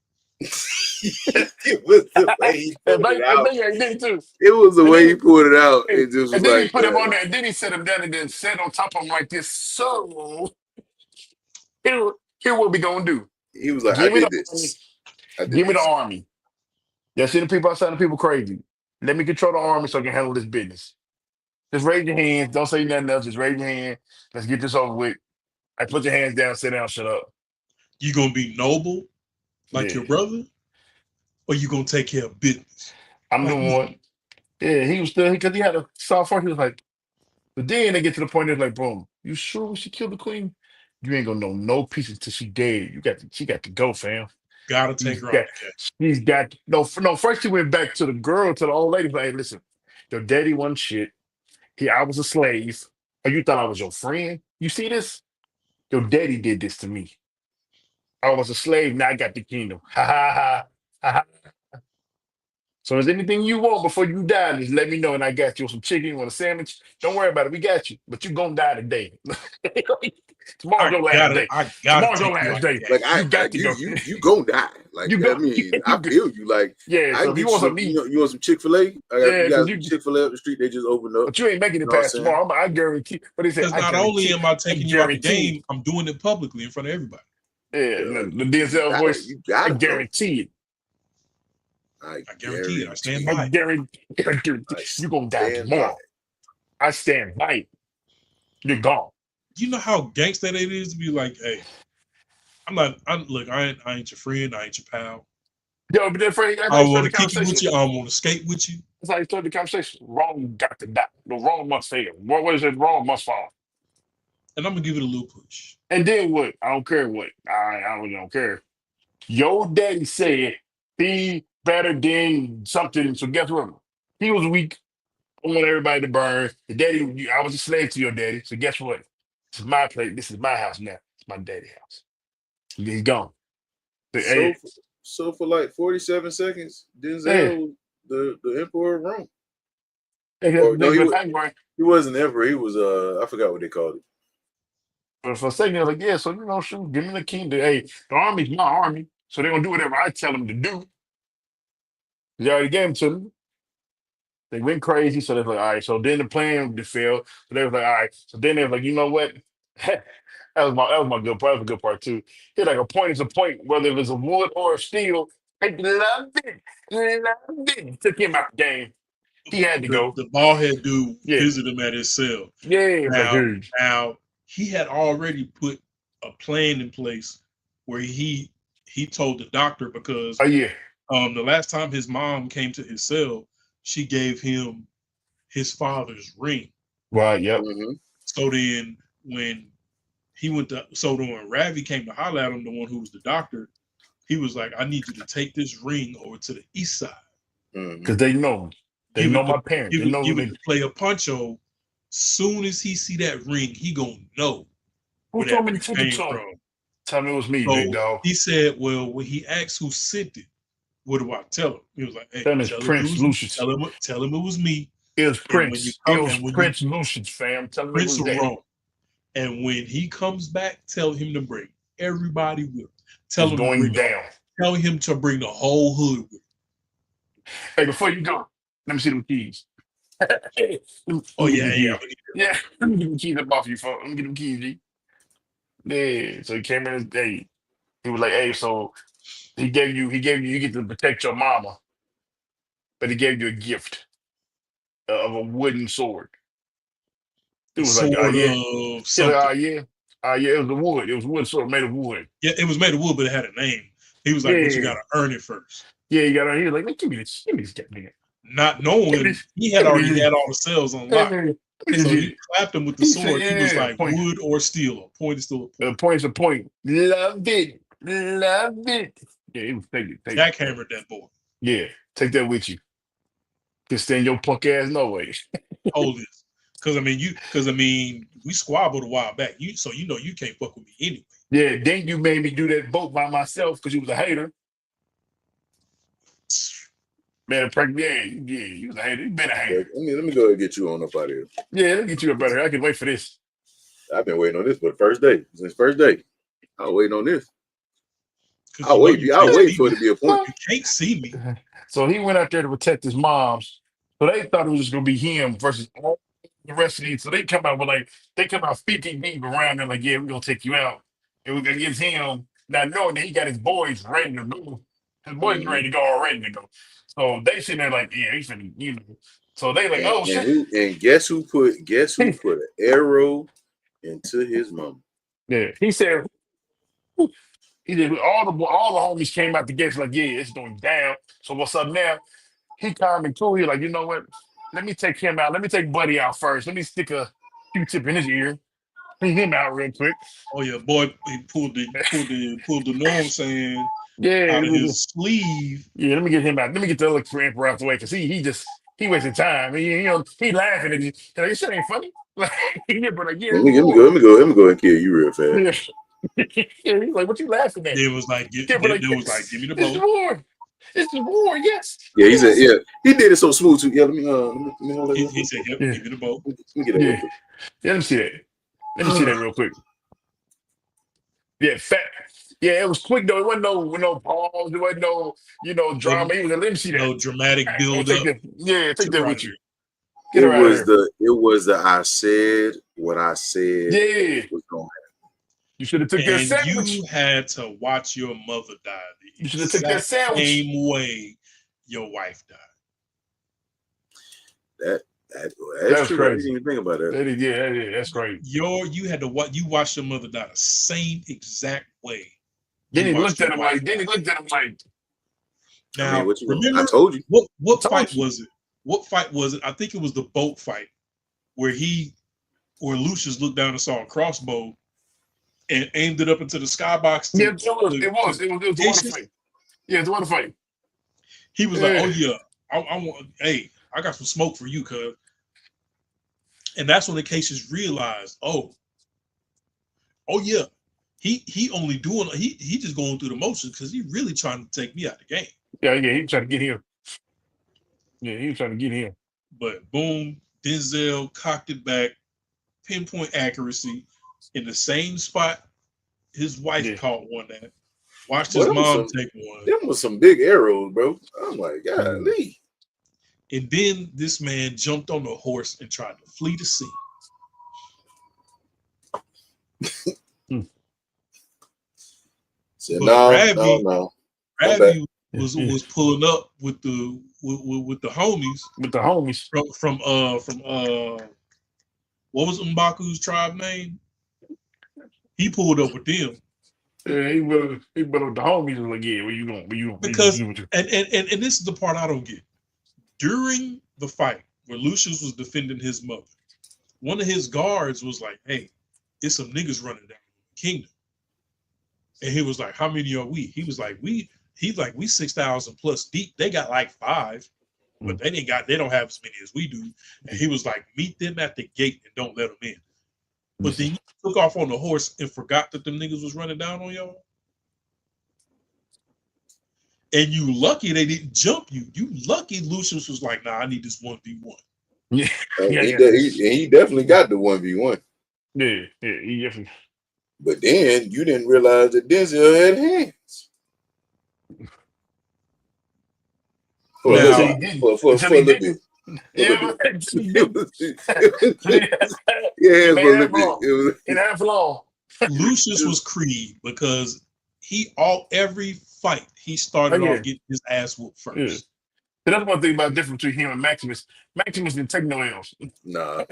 It was the way he And pulled it out. they did too. It was the And way he then pulled it out. and, It just was and then he like, put him on there, and then he set him down and then sat on top of him like this. So here what we gonna do. he was like, I Give me did the army. this. I did Give me the this. army. Yeah, see the people outside the people crazy. Let me control the army so I can handle this business. Just raise your hands. Don't say nothing else. Just raise your hand. Let's get this over with. I put your hands down, sit down, shut up. You gonna be noble like Yeah. your brother, or you gonna take care of business I'm the like me? one. Yeah, he was still because he had a soft heart. He was like, But then they get to the point, they're like, boom, you sure she killed the queen? You ain't gonna know no pieces till she dead. She got to go, fam. Gotta take She's her out got, the game. she's got no. First, she went back to the girl, to the old lady. Like, hey, listen, your daddy wasn't shit. I was a slave. Or you thought I was your friend? You see this? Your daddy did this to me. I was a slave. Now I got the kingdom. Ha ha ha. Ha, ha. So, is anything you want before you die? Just let me know, and I got you some chicken. You want a sandwich? Don't worry about it. We got you. But you gonna die today. Tomorrow's your last day. I gotta Tomorrow's your take you last out the day. game. Like You I got to go. you gonna die. Like You I go. mean, You I go. feel you. Like Yeah. I So can if you get you want some. something to eat, You want some Chick-fil-A? yeah, We because got you. some Chick-fil-A up the street. They just opened up. But you ain't making You it know what I'm past saying? tomorrow. I guarantee. But they said, Because I not only guarantee. am I I taking you out the guarantee it. game, I'm doing it publicly in front of everybody. Yeah, Yeah, like the you Denzel gotta voice. you I gotta go. guarantee it. I I guarantee it. I stand I guarantee. by it. guarantee. I guarantee. I You gonna die stand by tomorrow. I stand by it. You're gone. You know how gangsta it is to be like, hey, look, I ain't your friend, I ain't your pal. Yo, but then Freddie, that's how I you start want the to kick it with conversation. you, I want to skate with you. That's how you start the conversation. Wrong got to die. The wrong must fail. What is it? Wrong must fall. And I'm gonna give it a little push. And then what? I don't care what. I really don't care. Your daddy said he better than something. So guess what? He was weak. I want everybody to burn. The daddy, I was a slave to your daddy. So guess what? This is my place. This is my house now. It's my daddy's house. He's gone. So Hey, so for like 47 seconds, hey, Denzel the Emperor of Rome. hey, Or no, but I'm right. he wasn't Emperor. He was I forgot what they called it. But for a second, I was like, yeah, so shoot, give me the kingdom. Hey, the army's my army. So they're gonna do whatever I tell them to do. They already gave them to me. They went crazy. So they're like, all right. So then the plan failed. So they was like, all right. So then they was like, you know what? That was my good part. That was a good part too. He like a point is a point, whether it was a wood or a steel. He loved it. Loved it. Took him out the game. He had to go. The ball head dude Yeah. visited him at his cell. Yeah. It was like, Now, dude. now he had already put a plan in place where he told the doctor because Oh yeah. the last time his mom came to his cell, she gave him his father's ring. Right. Yep. Mm-hmm. So then when when Ravi came to holler at him, the one who was the doctor, he was like, I need you to take this ring over to the east side. Mm-hmm. Because they know. They Give know it my to parents. They know give it they. to player Puncho. Soon as he see that ring, he gonna know Who where that told me to ring take it came to him? from. Tell me it was me, big So dog. he said, well, when he asked who sent it, what do I tell him? He was like, hey, Tell me it's Prince Lucius. tell him it was me. It was And when you Prince. It come was and when you Prince Lucius, fam. Tell me it Prince was of that. Rome, and when he comes back, tell him to bring everybody with him. Tell It's him to going down. tell him to bring the whole hood with him. Hey, before you go, let me see them keys. Hey, let Oh me get yeah, them yeah. keys. Yeah, let me get them keys up off you, phone. Let me get them keys, G. Yeah. So he came in his day. He was like, hey, so you get to protect your mama, but he gave you a gift of a wooden sword. He The was like, oh sword yeah. of He's like, oh something. yeah. Oh yeah, it was a wood. It was a wood sword made of wood. Yeah, it was made of wood, but it had a name. He was like, but you Yeah. gotta earn it first. Yeah, he got on. He was like, man, give me this cat, nigga. Not Give me knowing this, he had give me already this. had all the cells Hey, unlocked. give me this So he shit. clapped him with the He said, sword. He was yeah, like, point. wood or steel. A point is still a point. Point's a point. Loved it. Loved it. Yeah, he was take it. Jackhammered that boy. Yeah, take that with you. Can stand your punk ass no way. Hold this. Because I mean, we squabbled a while back. You know you can't fuck with me anyway. Yeah, then you made me do that boat by myself because you was a hater. Man, yeah, you was a hater. You been a But hater. let me go ahead and get you on up out of here. Yeah, let me get you a better. I can wait for this. I've been waiting on this for the first day. Since first day. I was waiting on this. Because you know you I'll can't wait see for it me. to be a point. You can't see me. So he went out there to protect his moms. So they thought it was just gonna be him versus all the rest of these. So they come out 50 deep around and like, yeah, we're gonna take you out. And we're gonna get him not knowing that he got his boys ready to go. His boys Mm-hmm. ready to go already to go. So they sitting there like, yeah, he's finna, you know. So they like, oh shit. And guess who put an arrow into his mom? Yeah. He said he did all the homies came out the gates like, yeah, it's going down. So what's up now? He calm and cool. He like, you know what? Let me take him out. Let me take Buddy out first. Let me stick a Q-tip in his ear. Clean him out real quick. Oh yeah, boy, he pulled the know what I'm saying Yeah, out of his sleeve. yeah. Let me get him out. Let me get the other emperor out the way because he wasting time. He laughing at you. Like, this shit ain't funny. Like, but like, yeah, Let it's me war. let me go and kill you real fast. Yeah. Yeah, he's like, what you laughing at? It was like, Yeah, but like, it was like, yes, give me the it's the bow. war. It's the war. Yes, Yeah, he said, yes. yeah, he did it so smooth too. Yeah, let me hold that real He quick. said, "Yep, Yeah, give me the bow." Let me get that real yeah. quick. Yeah, let me see that. Let me see that real quick. Yeah, fat. Yeah, it was quick though. It wasn't no pause. It wasn't no drama. Wasn't He was like, let me see that. no dramatic Hey, build take up. that. Yeah, take Took that her out with of you. there. Get her out of here. It was the I said what I said Yeah, was going you should have took that And sandwich. you had to watch your mother die the You should have took that exact sandwich. same way your wife died. to That that's was true. I didn't crazy. even think about that. That's crazy. You had to you watched your mother die the same exact way Then you he watched looked at your him wife like. Then die. he looked at him like. I mean, Now, what you want? I remember told you. I what told fight you. was it? What fight was it? I think it was the boat fight where Lucius looked down and saw a crossbow and aimed it up into the skybox Yeah, to it was. to, It to was. It was the water Patience. fight. Yeah, it's the water fight. He was like, "Oh Yeah. yeah, I want. Hey, I got some smoke for you, cuz." And that's when the cases realized, oh yeah, he only doing he just going through the motions because he really trying to take me out of the game. Yeah, yeah. He trying to get him. Yeah, he was trying to get him. But boom, Denzel cocked it back, pinpoint accuracy in the same spot his wife Yeah. caught one at. Watched Boy, his mom take one. them was some big arrows, bro. I'm like, Mm. golly. And then this man jumped on the horse and tried to flee the scene. Mm. Said, But no. I'm back. Ravi Yeah, yeah. was pulling up with the homies With the homies. from what was M'Baku's tribe name? He pulled up with them Yeah, he went with the homies. Was like, yeah, where you going? Where you going? Where you because going? With you? and this is the part I don't get. During the fight where Lucius was defending his mother, one of his guards was like, "Hey, it's some niggas running down the kingdom," and he was like, "How many are we?" He was like, we 6,000 plus deep. They got like 5, but Mm. they don't have as many as we do. And he was like, meet them at the gate and don't let them in. But then you took off on the horse and forgot that them niggas was running down on y'all. And you lucky they didn't jump you. You lucky Lucius was like, nah, I need this 1v1. Yeah, yeah, He, yeah. he definitely got the 1v1. Yeah, yeah. He definitely. But then you didn't realize that Denzel had hands for a little Until Now, he while. didn't. Until For a he little bit. didn't. For a little Yeah, bit. until he It didn't. was, it was, yeah, It hands made for a little half bit. long. In half long. Lucius was Creed because every fight he Oh started yeah, off getting his ass whooped yeah. first. And that's one thing about the difference between him and Maximus. Maximus didn't take no L's. Nah,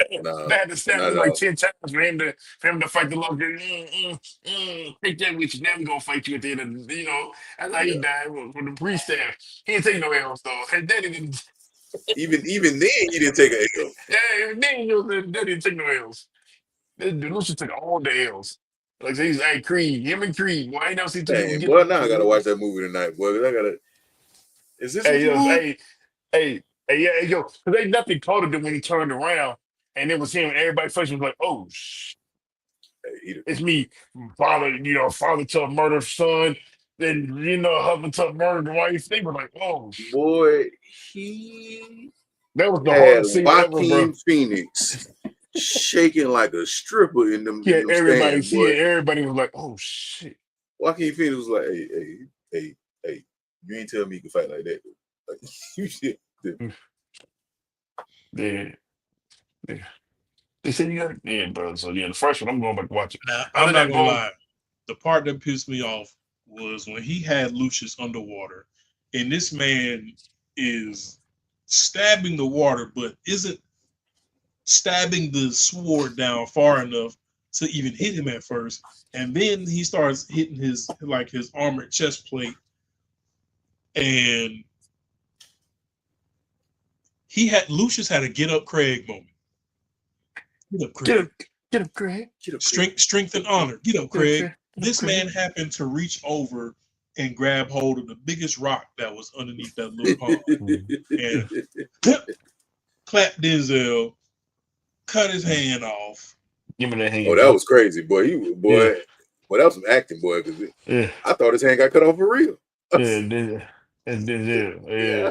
They had to snap not him at like all. 10 times for him to fight the Lord. Take that with you. Now we gonna fight you at the end of that's how he Yeah. died from the priest staff. He didn't take no L's though. And Daddy didn't. Even then, he didn't take an L. Yeah, then Daddy didn't take no L's. Lucius took all the L's. Like so he's hey Creed, him and Creed. Why ain't never seen two people Dang, get boy, now I gotta along? watch that movie tonight, boy. 'Cause I gotta. Is this what Hey, you yo, want? hey, hey, yeah, hey, yo, because ain't nothing colder than when he turned around and it was him and everybody first was like, oh, Hey, it's me, father, father to a murdered son, then, husband to a murdered wife. They were like, oh, boy, he that was the had hardest scene ever, bro. Joaquin Phoenix shaking like a stripper in them stands, boy. Everybody was like, oh, shit. Joaquin Phoenix was like, hey, you ain't tell me you can fight like that. Like, you shit. Yeah, yeah. They said you got it. Yeah, bro. So, yeah, the first one, I'm going back to watch it. Now, Other I'm than not that, gonna boom. lie. The part that pissed me off was when he had Lucius underwater, and this man is stabbing the water, but isn't stabbing the sword down far enough to even hit him at first. And then he starts hitting his armored chest plate, and Lucius had a get up Craig moment. Get up, Get Craig. up, get up, Craig. Get up, Strength and honor. Get up, Get up, Craig. Craig. Get up, This Craig. man happened to reach over and grab hold of the biggest rock that was underneath that little pond and clap Denzel, cut his hand off. Give me that Oh, hand, that boy. was crazy, boy. Yeah, Boy, that was some acting, boy. Because yeah, I thought his hand got cut off for real. yeah. And Denzel. Yeah. Yeah.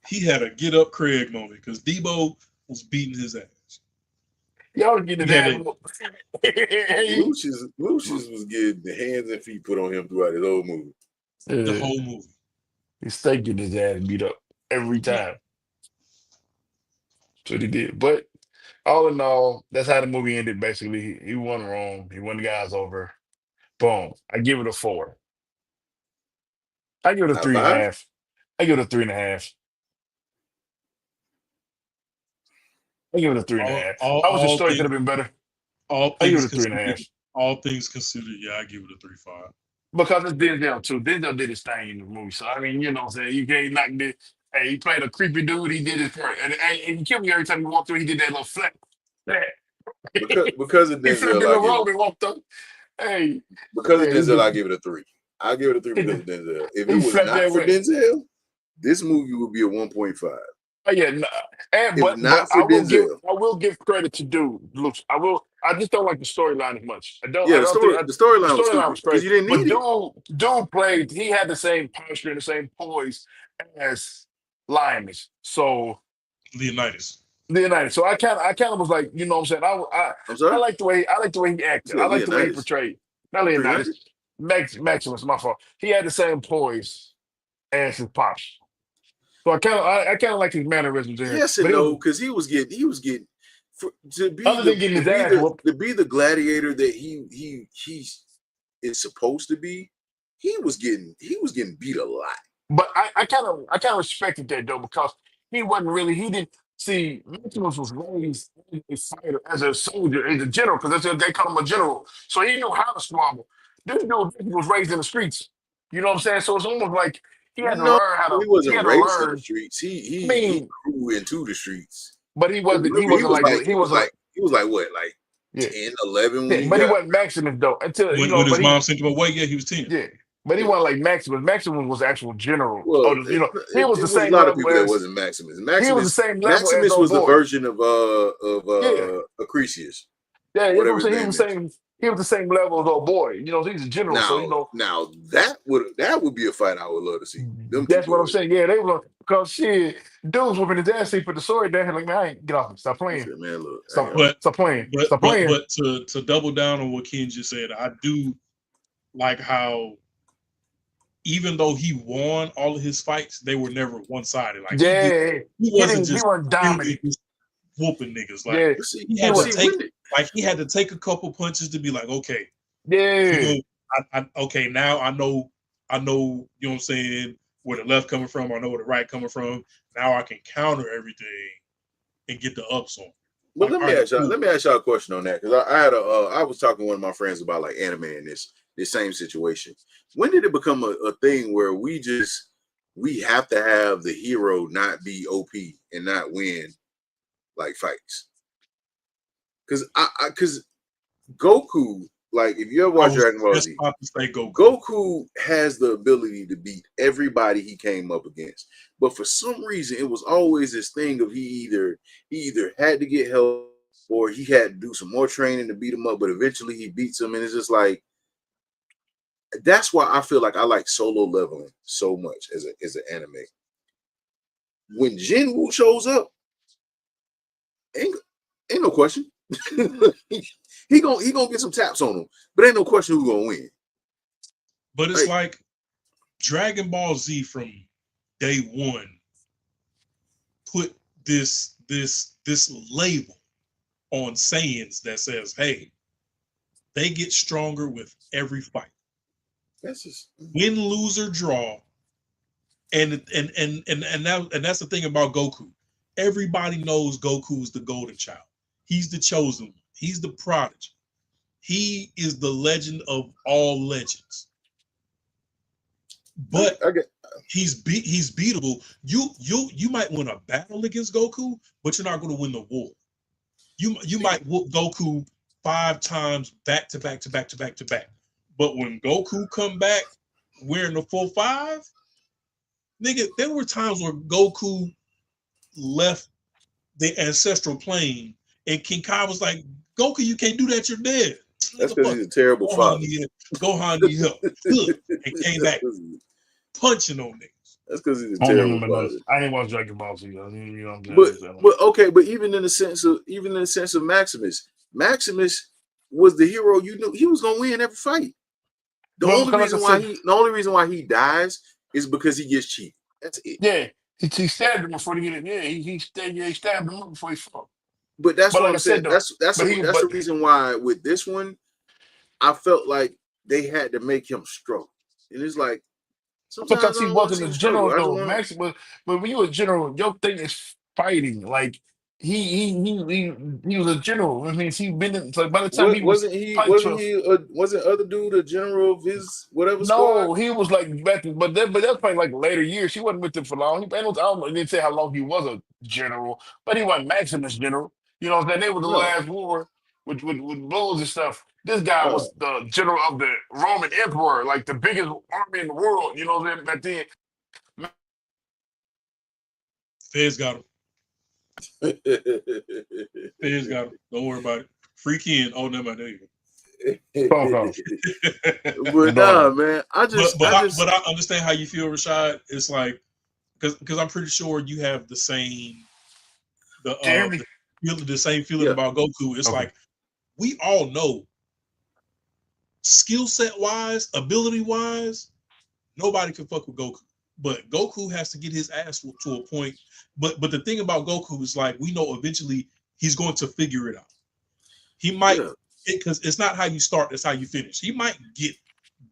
He had a get up Craig moment because Debo was beating his ass. Y'all was getting He had his a ass. Lucius was getting the hands and feet put on him throughout his whole movie. the Yeah. whole movie. He's still getting his ass beat up every time. That's what he did. But all in all, that's how the movie ended. Basically, he won wrong. He won the guys over. Boom. I give it a 4. I give it a Out of three and a five? half. I give it a 3.5. I give it a three and a All half. all I wish the all story could things have been better. all I give it things a three and a half considered. All things considered, yeah, I give it a 3.5. because it's Denzel too. Denzel did his thing in the movie, so I mean, you know what I'm saying. You can't knock this. Hey, he played a creepy dude. He did his part, and he killed me every time he walked through. He did that little flap. Because of He flipped Denzel, in I the give it robe and walked up. Hey, because of yeah, Denzel, I give it a 3. I give it a 3 he, because of Denzel. If it he was flipped not that for way. Denzel, this movie would be a 1.5. Oh yeah, nah. And If but not for Denzel, I will give credit to dude. Looks, I will. I just don't like the storyline as much. yeah, I don't think the the storyline was storyline stupid was because great. you didn't But need it. dude played. He had the same posture and the same poise as Linus. So Leonidas. Leonidas. So I kind of was like, you know what I'm saying. I'm I sorry, like the way he you acted. I said like the way he Leonidas portrayed. Not for Leonidas. 300. Maximus. My fault. He had the same poise as his pops. So I kind of like his mannerisms in here. Yes But and it no, was because he was getting other than getting his ass whooped. to be the gladiator that he is supposed to be. He was getting beat a lot. But I kind of respected that though because he didn't see Maximus was raised as a fighter, as a soldier, as a general, because they call him a general. So he knew how to squabble. This dude was raised in the streets. You know what I'm saying? So it's almost like No, he he wasn't had to raised in the learn. streets. I He mean, grew into the streets. but Because remember, he wasn't like he was like what, like yeah. 10, 11 when Yeah, he but he got. wasn't Maximus though until When his but he mom sent him away, yeah, he was 10. yeah. But he Yeah. wasn't like Maximus. Maximus was actual general. Well, Oh, you know, he was the it was a same lot of level people that as wasn't Maximus. he was the same level as Maximus old was a boy. version of Yeah, Acrisius, yeah, you know what I'm whatever his saying. name is. He was the same level as old boy. You know, he's a general, so you know Now that would be a fight I would love to see. Them two that's what I'm boys. saying. Yeah, they were because shit, dudes whooping his ass. He put the sword down. Like man, I ain't get off. Stop I playing. said, man, look, I ain't Stop. gonna. But Stop playing. Stop playing. to double down on what Ken just said, I do like how even though he won all of his fights, they were never one sided. Like Yeah, he wasn't he just wasn't really dominant. just whooping niggas. Like Yeah, But see, he he had but to was. see, take when did he had to take a couple punches to be like, okay, you Yeah, know, okay, now I know, you know what I'm saying, where the left coming from, I know where the right coming from. Now I can counter everything and get the ups on. But Like, all right, cool. let me ask y'all a question on that because I was talking to one of my friends about like anime and this same situation. When did it become a thing where we have to have the hero not be OP and not win like fights? Because Goku, like if you ever I watch was Dragon Ball just Z, about to say Goku. Goku has the ability to beat everybody he came up against. But for some reason, it was always this thing of he either had to get help or he had to do some more training to beat him up, but eventually he beats him. And it's just like that's why I feel like I like solo leveling so much as an anime. When Jinwoo shows up, ain't no question. he gonna get some taps on him, but ain't no question who's gonna win. But it's Like, like Dragon Ball Z from day one put this label on Saiyans that says, hey, they get stronger with every fight. that's just Win, lose, or draw. And that's the thing about Goku. Everybody knows Goku is the golden child. He's the chosen one. He's the prodigy. He is the legend of all legends. But I get he's beatable. You might win a battle against Goku, but you're not going to win the war. You might whoop Goku 5 times back to back to back to back to back. But when Goku come back wearing the full 5, nigga, there were times where Goku left the ancestral plane and King Kai was like, Goku, you can't do that, you're dead. That's Nigga, because fuck. he's a terrible father. Gohan need help. Good. And came back punching on niggas. That's because he's a I don't terrible remember those. father. I didn't watch Dragon Ball Z. You know what I'm But saying? okay, but even in the sense of Maximus was the hero. You knew he was gonna win every fight. The Well, only because like I reason why said, he dies is because he gets cheated. That's it. yeah, he stabbed him before he get it. Yeah, he stabbed him before he fought. But that's But what like I'm I saying. said though, but he That's the but reason why with this one, I felt like they had to make him struggle. And it's like sometimes because I he don't want to wasn't see a him struggle. general I just though, want Max. But when you're a general, your thing is fighting. Like he was a general. I mean, he been in, like by the time he what was fighting wasn't 12. he wasn't other dude a general of his whatever squad? No, he was like back, but that's probably like later years. He wasn't with them for long. I don't know, he didn't say how long he was a general, but he wasn't Maximus general. You know what I'm saying? They were the No, last war with bulls and stuff. This guy no. was the general of the Roman emperor, like the biggest army in the world. You know what I'm saying? Back then, Feds got him. Feds got him. Don't worry about it. Freak in. Oh, never mind. There you fuck off. go. But nah, No, man. But I understand how you feel, Rashad. It's like because I'm pretty sure you have the same Jeremy. the same feeling yeah. about Goku. It's Okay. like we all know skill set wise, ability wise, nobody can fuck with Goku. But Goku has to get his ass whooped to a point. But the thing about Goku is like we know eventually he's going to figure it out. He might Yeah. because it's not how you start, it's how you finish. He might get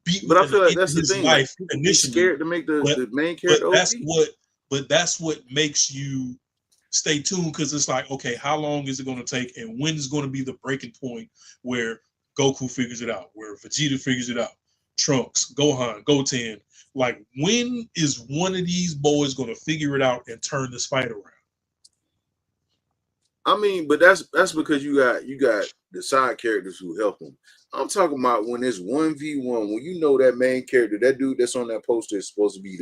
beat But I within an feel like inch that's of the his thing. Like life people be initially, scared to make the, but the main but character that's OP. what makes you stay tuned because it's like, okay, how long is it going to take, and when is going to be the breaking point where Goku figures it out, where Vegeta figures it out, Trunks, Gohan, Goten. Like, when is one of these boys going to figure it out and turn this fight around? I mean, but that's because you got the side characters who help him. I'm talking about when it's 1v1, when you know that main character, that dude that's on that poster is supposed to be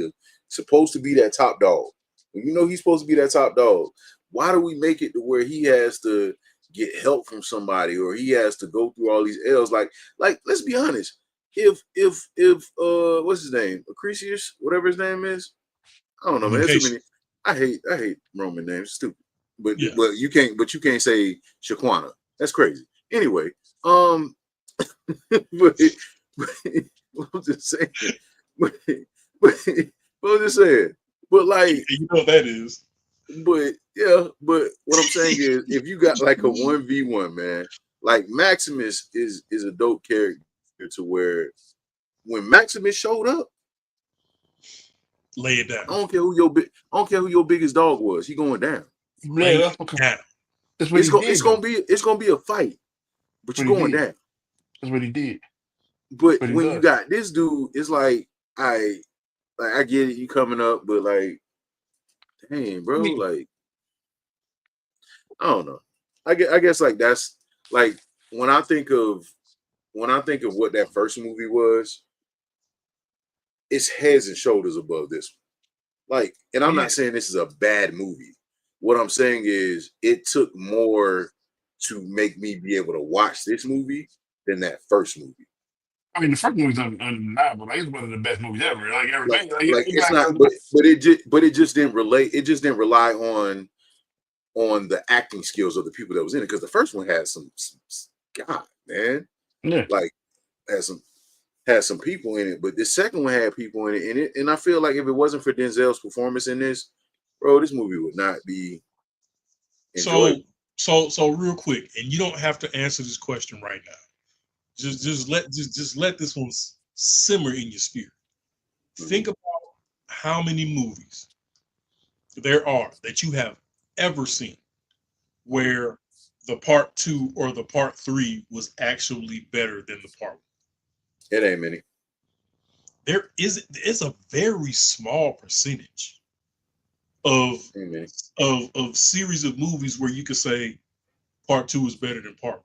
that top dog. When you know he's supposed to be that top dog, why do we make it to where he has to get help from somebody or he has to go through all these L's? Like let's be honest. If what's his name? Acrisius, whatever his name is. I don't know, man. There's too Communication. many. I hate Roman names. Stupid. Yeah. But you can't say Shaquana. That's crazy. Anyway, but, but I'm just saying. But, but I'm just saying. But like, You know what that is. but yeah, but what I'm saying is, if you got like a 1v1, man, like Maximus is a dope character to where when Maximus showed up, Lay it down. I don't care who your biggest dog was. He going down. Lay Yeah, it down. that's what he did. It's gonna be a fight, but That's you're what he going did. down. That's what he did. But What he when you does. got this dude, it's like I get it, you coming up, but like, dang, I bro, mean, like I don't know. I guess like that's like when I think of what that first movie was, it's heads and shoulders above this one. Like, and oh I'm yeah. not saying this is a bad movie. What I'm saying is it took more to make me be able to watch this movie than that first movie. I mean, the first movie's undeniable. Like, it's one of the best movies ever. Like everything. Like Like you it's got not, but it just didn't relate. It just didn't rely on the acting skills of the people that was in it because the first one had some God, man, yeah. like had some people in it, but the second one had people in it, and I feel like if it wasn't for Denzel's performance in this, bro, this movie would not be So enjoyable. so real quick, and you don't have to answer this question right now. Just let this one simmer in your spirit. Think about how many movies there are that you have ever seen where the part 2 or the part 3 was actually better than the part 1. It ain't many. It's a very small percentage of Ain't many. of series of movies where you could say, part 2 is better than part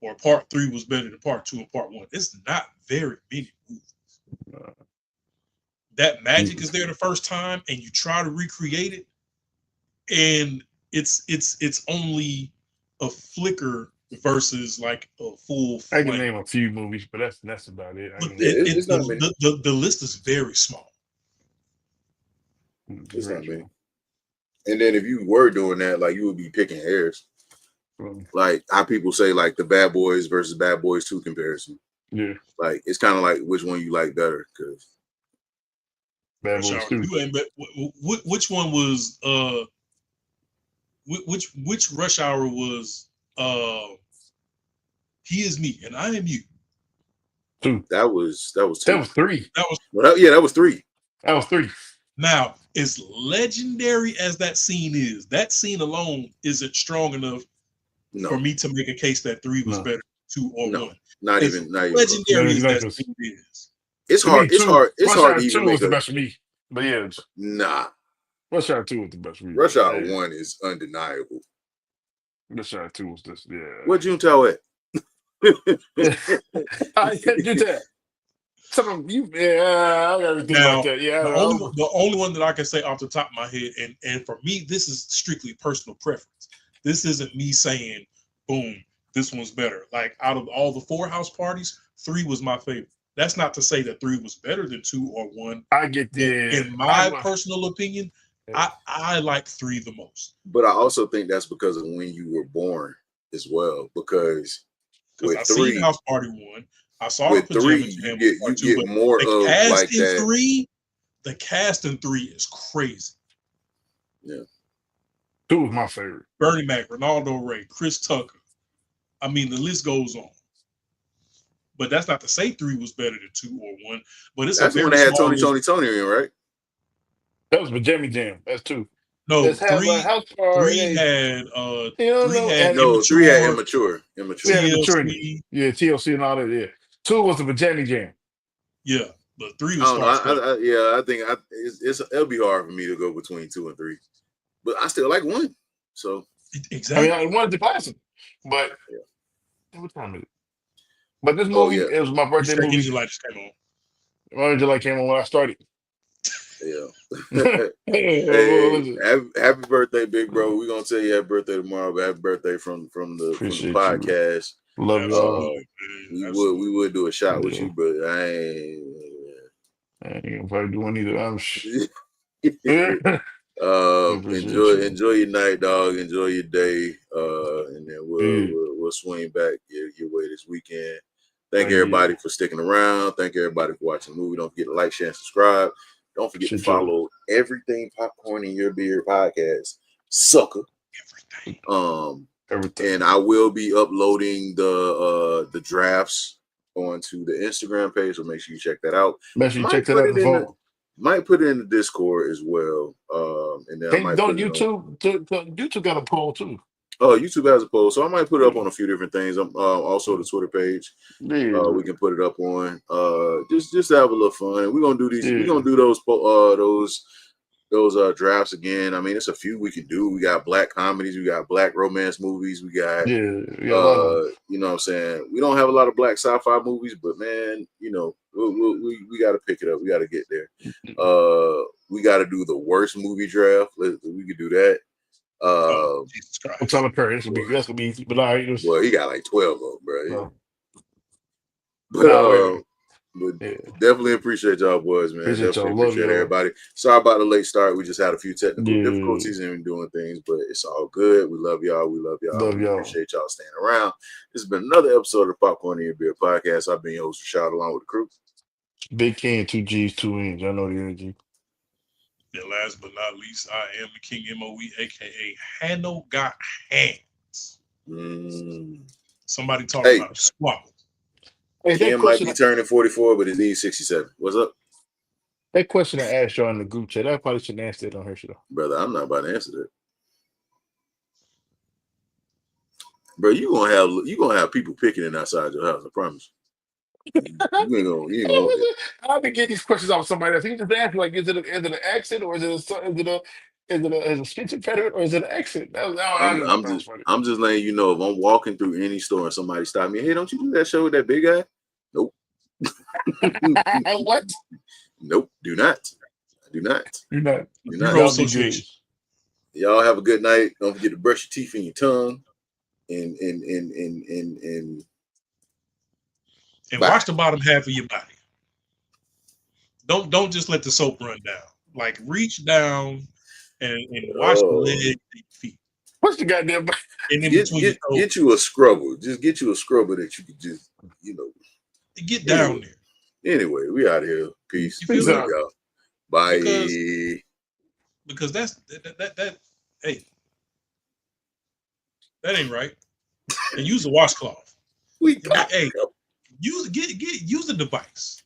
1, or part 3 was better than part 2 and part 1. It's not very many movies. That magic is there the first time, and you try to recreate it, and it's only a flicker versus like a full I can flame. name a few movies, but that's about it. But it's not many. the list is very small. It's not many. And then if you were doing that, like you would be picking hairs. Like how people say like the Bad Boys versus Bad Boys 2 comparison. Yeah. Like it's kind of like which one you like better, because Bad Boys 2. Which one was which Rush Hour was He Is Me and I Am You? 2. That was 2. That was 3. That was that was 3. That was 3. Now, as legendary as that scene is, that scene alone isn't strong enough for me to make a case that 3 was better than 2 or 1. Not even legendary as that scene is. It's hard. It's hard to even make the best for me. But yeah, nah. Rush Hour 2 was the best for me. Rush Hour 1 is undeniable. Rush Hour 2 was this. Yeah. What'd you tell it? I can't do that. Some of you, I gotta think about that. Yeah, the only one that I can say off the top of my head, and for me, this is strictly personal preference. This isn't me saying, boom, this one's better. Like out of all the 4 house parties, 3 was my favorite. That's not to say that 3 was better than 2 or 1. I get that. In my personal opinion, I like 3 the most. But I also think that's because of when you were born as well. Because with I 3, seen House Party 1. I saw with the 3, you get more of like that. 3, the cast in 3 is crazy. Yeah. 2 was my favorite. Bernie Mac, Ronaldo Ray, Chris Tucker. I mean, the list goes on. But that's not to say 3 was better than 2 or 1. But it's that's when they had Tony in, right? That was Pajama Jam. That's 2. No, 3 had 3 had immature. TLC. Yeah, TLC and all that. Yeah, 2 was the Pajama Jam. Yeah, but 3 was. I think it'll be hard for me to go between 2 and 3, but I still like 1. So exactly, I wanted the classic, but what time is it? But this movie, it was my birthday movie. July just came on. My July came on when I started. Yeah. Hey, happy birthday, big bro. We're gonna tell you happy birthday tomorrow, but happy birthday from the podcast. Love y'all. We would do a shot with you, but I ain't gonna probably do one either. Enjoy your night, dog. Enjoy your day, and then we'll swing back your way this weekend. Thank everybody for sticking around. Thank everybody for watching the movie. Don't forget to like, share, and subscribe. Don't forget to follow Everything Popcorn in Your Beard podcast, sucker. Everything. And I will be uploading the drafts onto the Instagram page, so make sure you check that out. Make sure you check that out. Might put it in the Discord as well. And then YouTube got a poll too. Oh, YouTube has a poll, so I might put it up on a few different things. Also the Twitter page. We can put it up on. Just to have a little fun. We're gonna do these. We're gonna do those drafts again. I mean, it's a few we can do. We got black comedies. We got black romance movies. We got you know what I'm saying. We don't have a lot of black sci-fi movies, but man, we got to pick it up. We got to get there. We got to do the worst movie draft. We could do that. Jesus Christ. I'm telling Perry, that's gonna be easy. But all right, well, he got like 12 of them, bro. But definitely appreciate y'all boys, man. Appreciate everybody. Sorry about the late start. We just had a few technical difficulties in doing things, but it's all good. We love y'all. We appreciate y'all staying around. This has been another episode of the Popcorn in Your Beer podcast. I've been your host, Rashad, along with the crew. Big Ken, 2 G's, 2 N's. I know the energy. And last but not least, I am the King MOE, aka Hano Got Hands. Somebody talking about squabble. Hey, Ken might be turning 44, but his knee's 67. What's up? That question I asked y'all in the group chat, I probably shouldn't answer it on her show. Brother, I'm not about to answer that. Bro, you gonna have people picking outside your house, I promise. You ain't gonna I've been getting these questions off somebody else. He just asked like, is it an accent or is it a is a speech impediment or is it an accent? I just thought that was funny. I'm just letting you know if I'm walking through any store and somebody stop me, hey, don't you do that show with that big guy? Nope. What? Nope. Do not. You're not. Do not. Bureau Association. Y'all have a good night. Don't forget to brush your teeth and your tongue. And wash the bottom half of your body. Don't just let the soap run down. Like reach down and wash the legs and feet. What's the goddamn? And get you a scrubber. Just get you a scrubber that you could just get down there. Anyway, we out here. Peace. Peace out. Bye. Because that's that. Hey, that ain't right. And use a washcloth. Hey, use the device.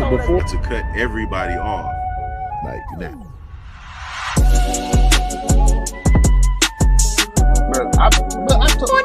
Before to cut everybody off like that. I told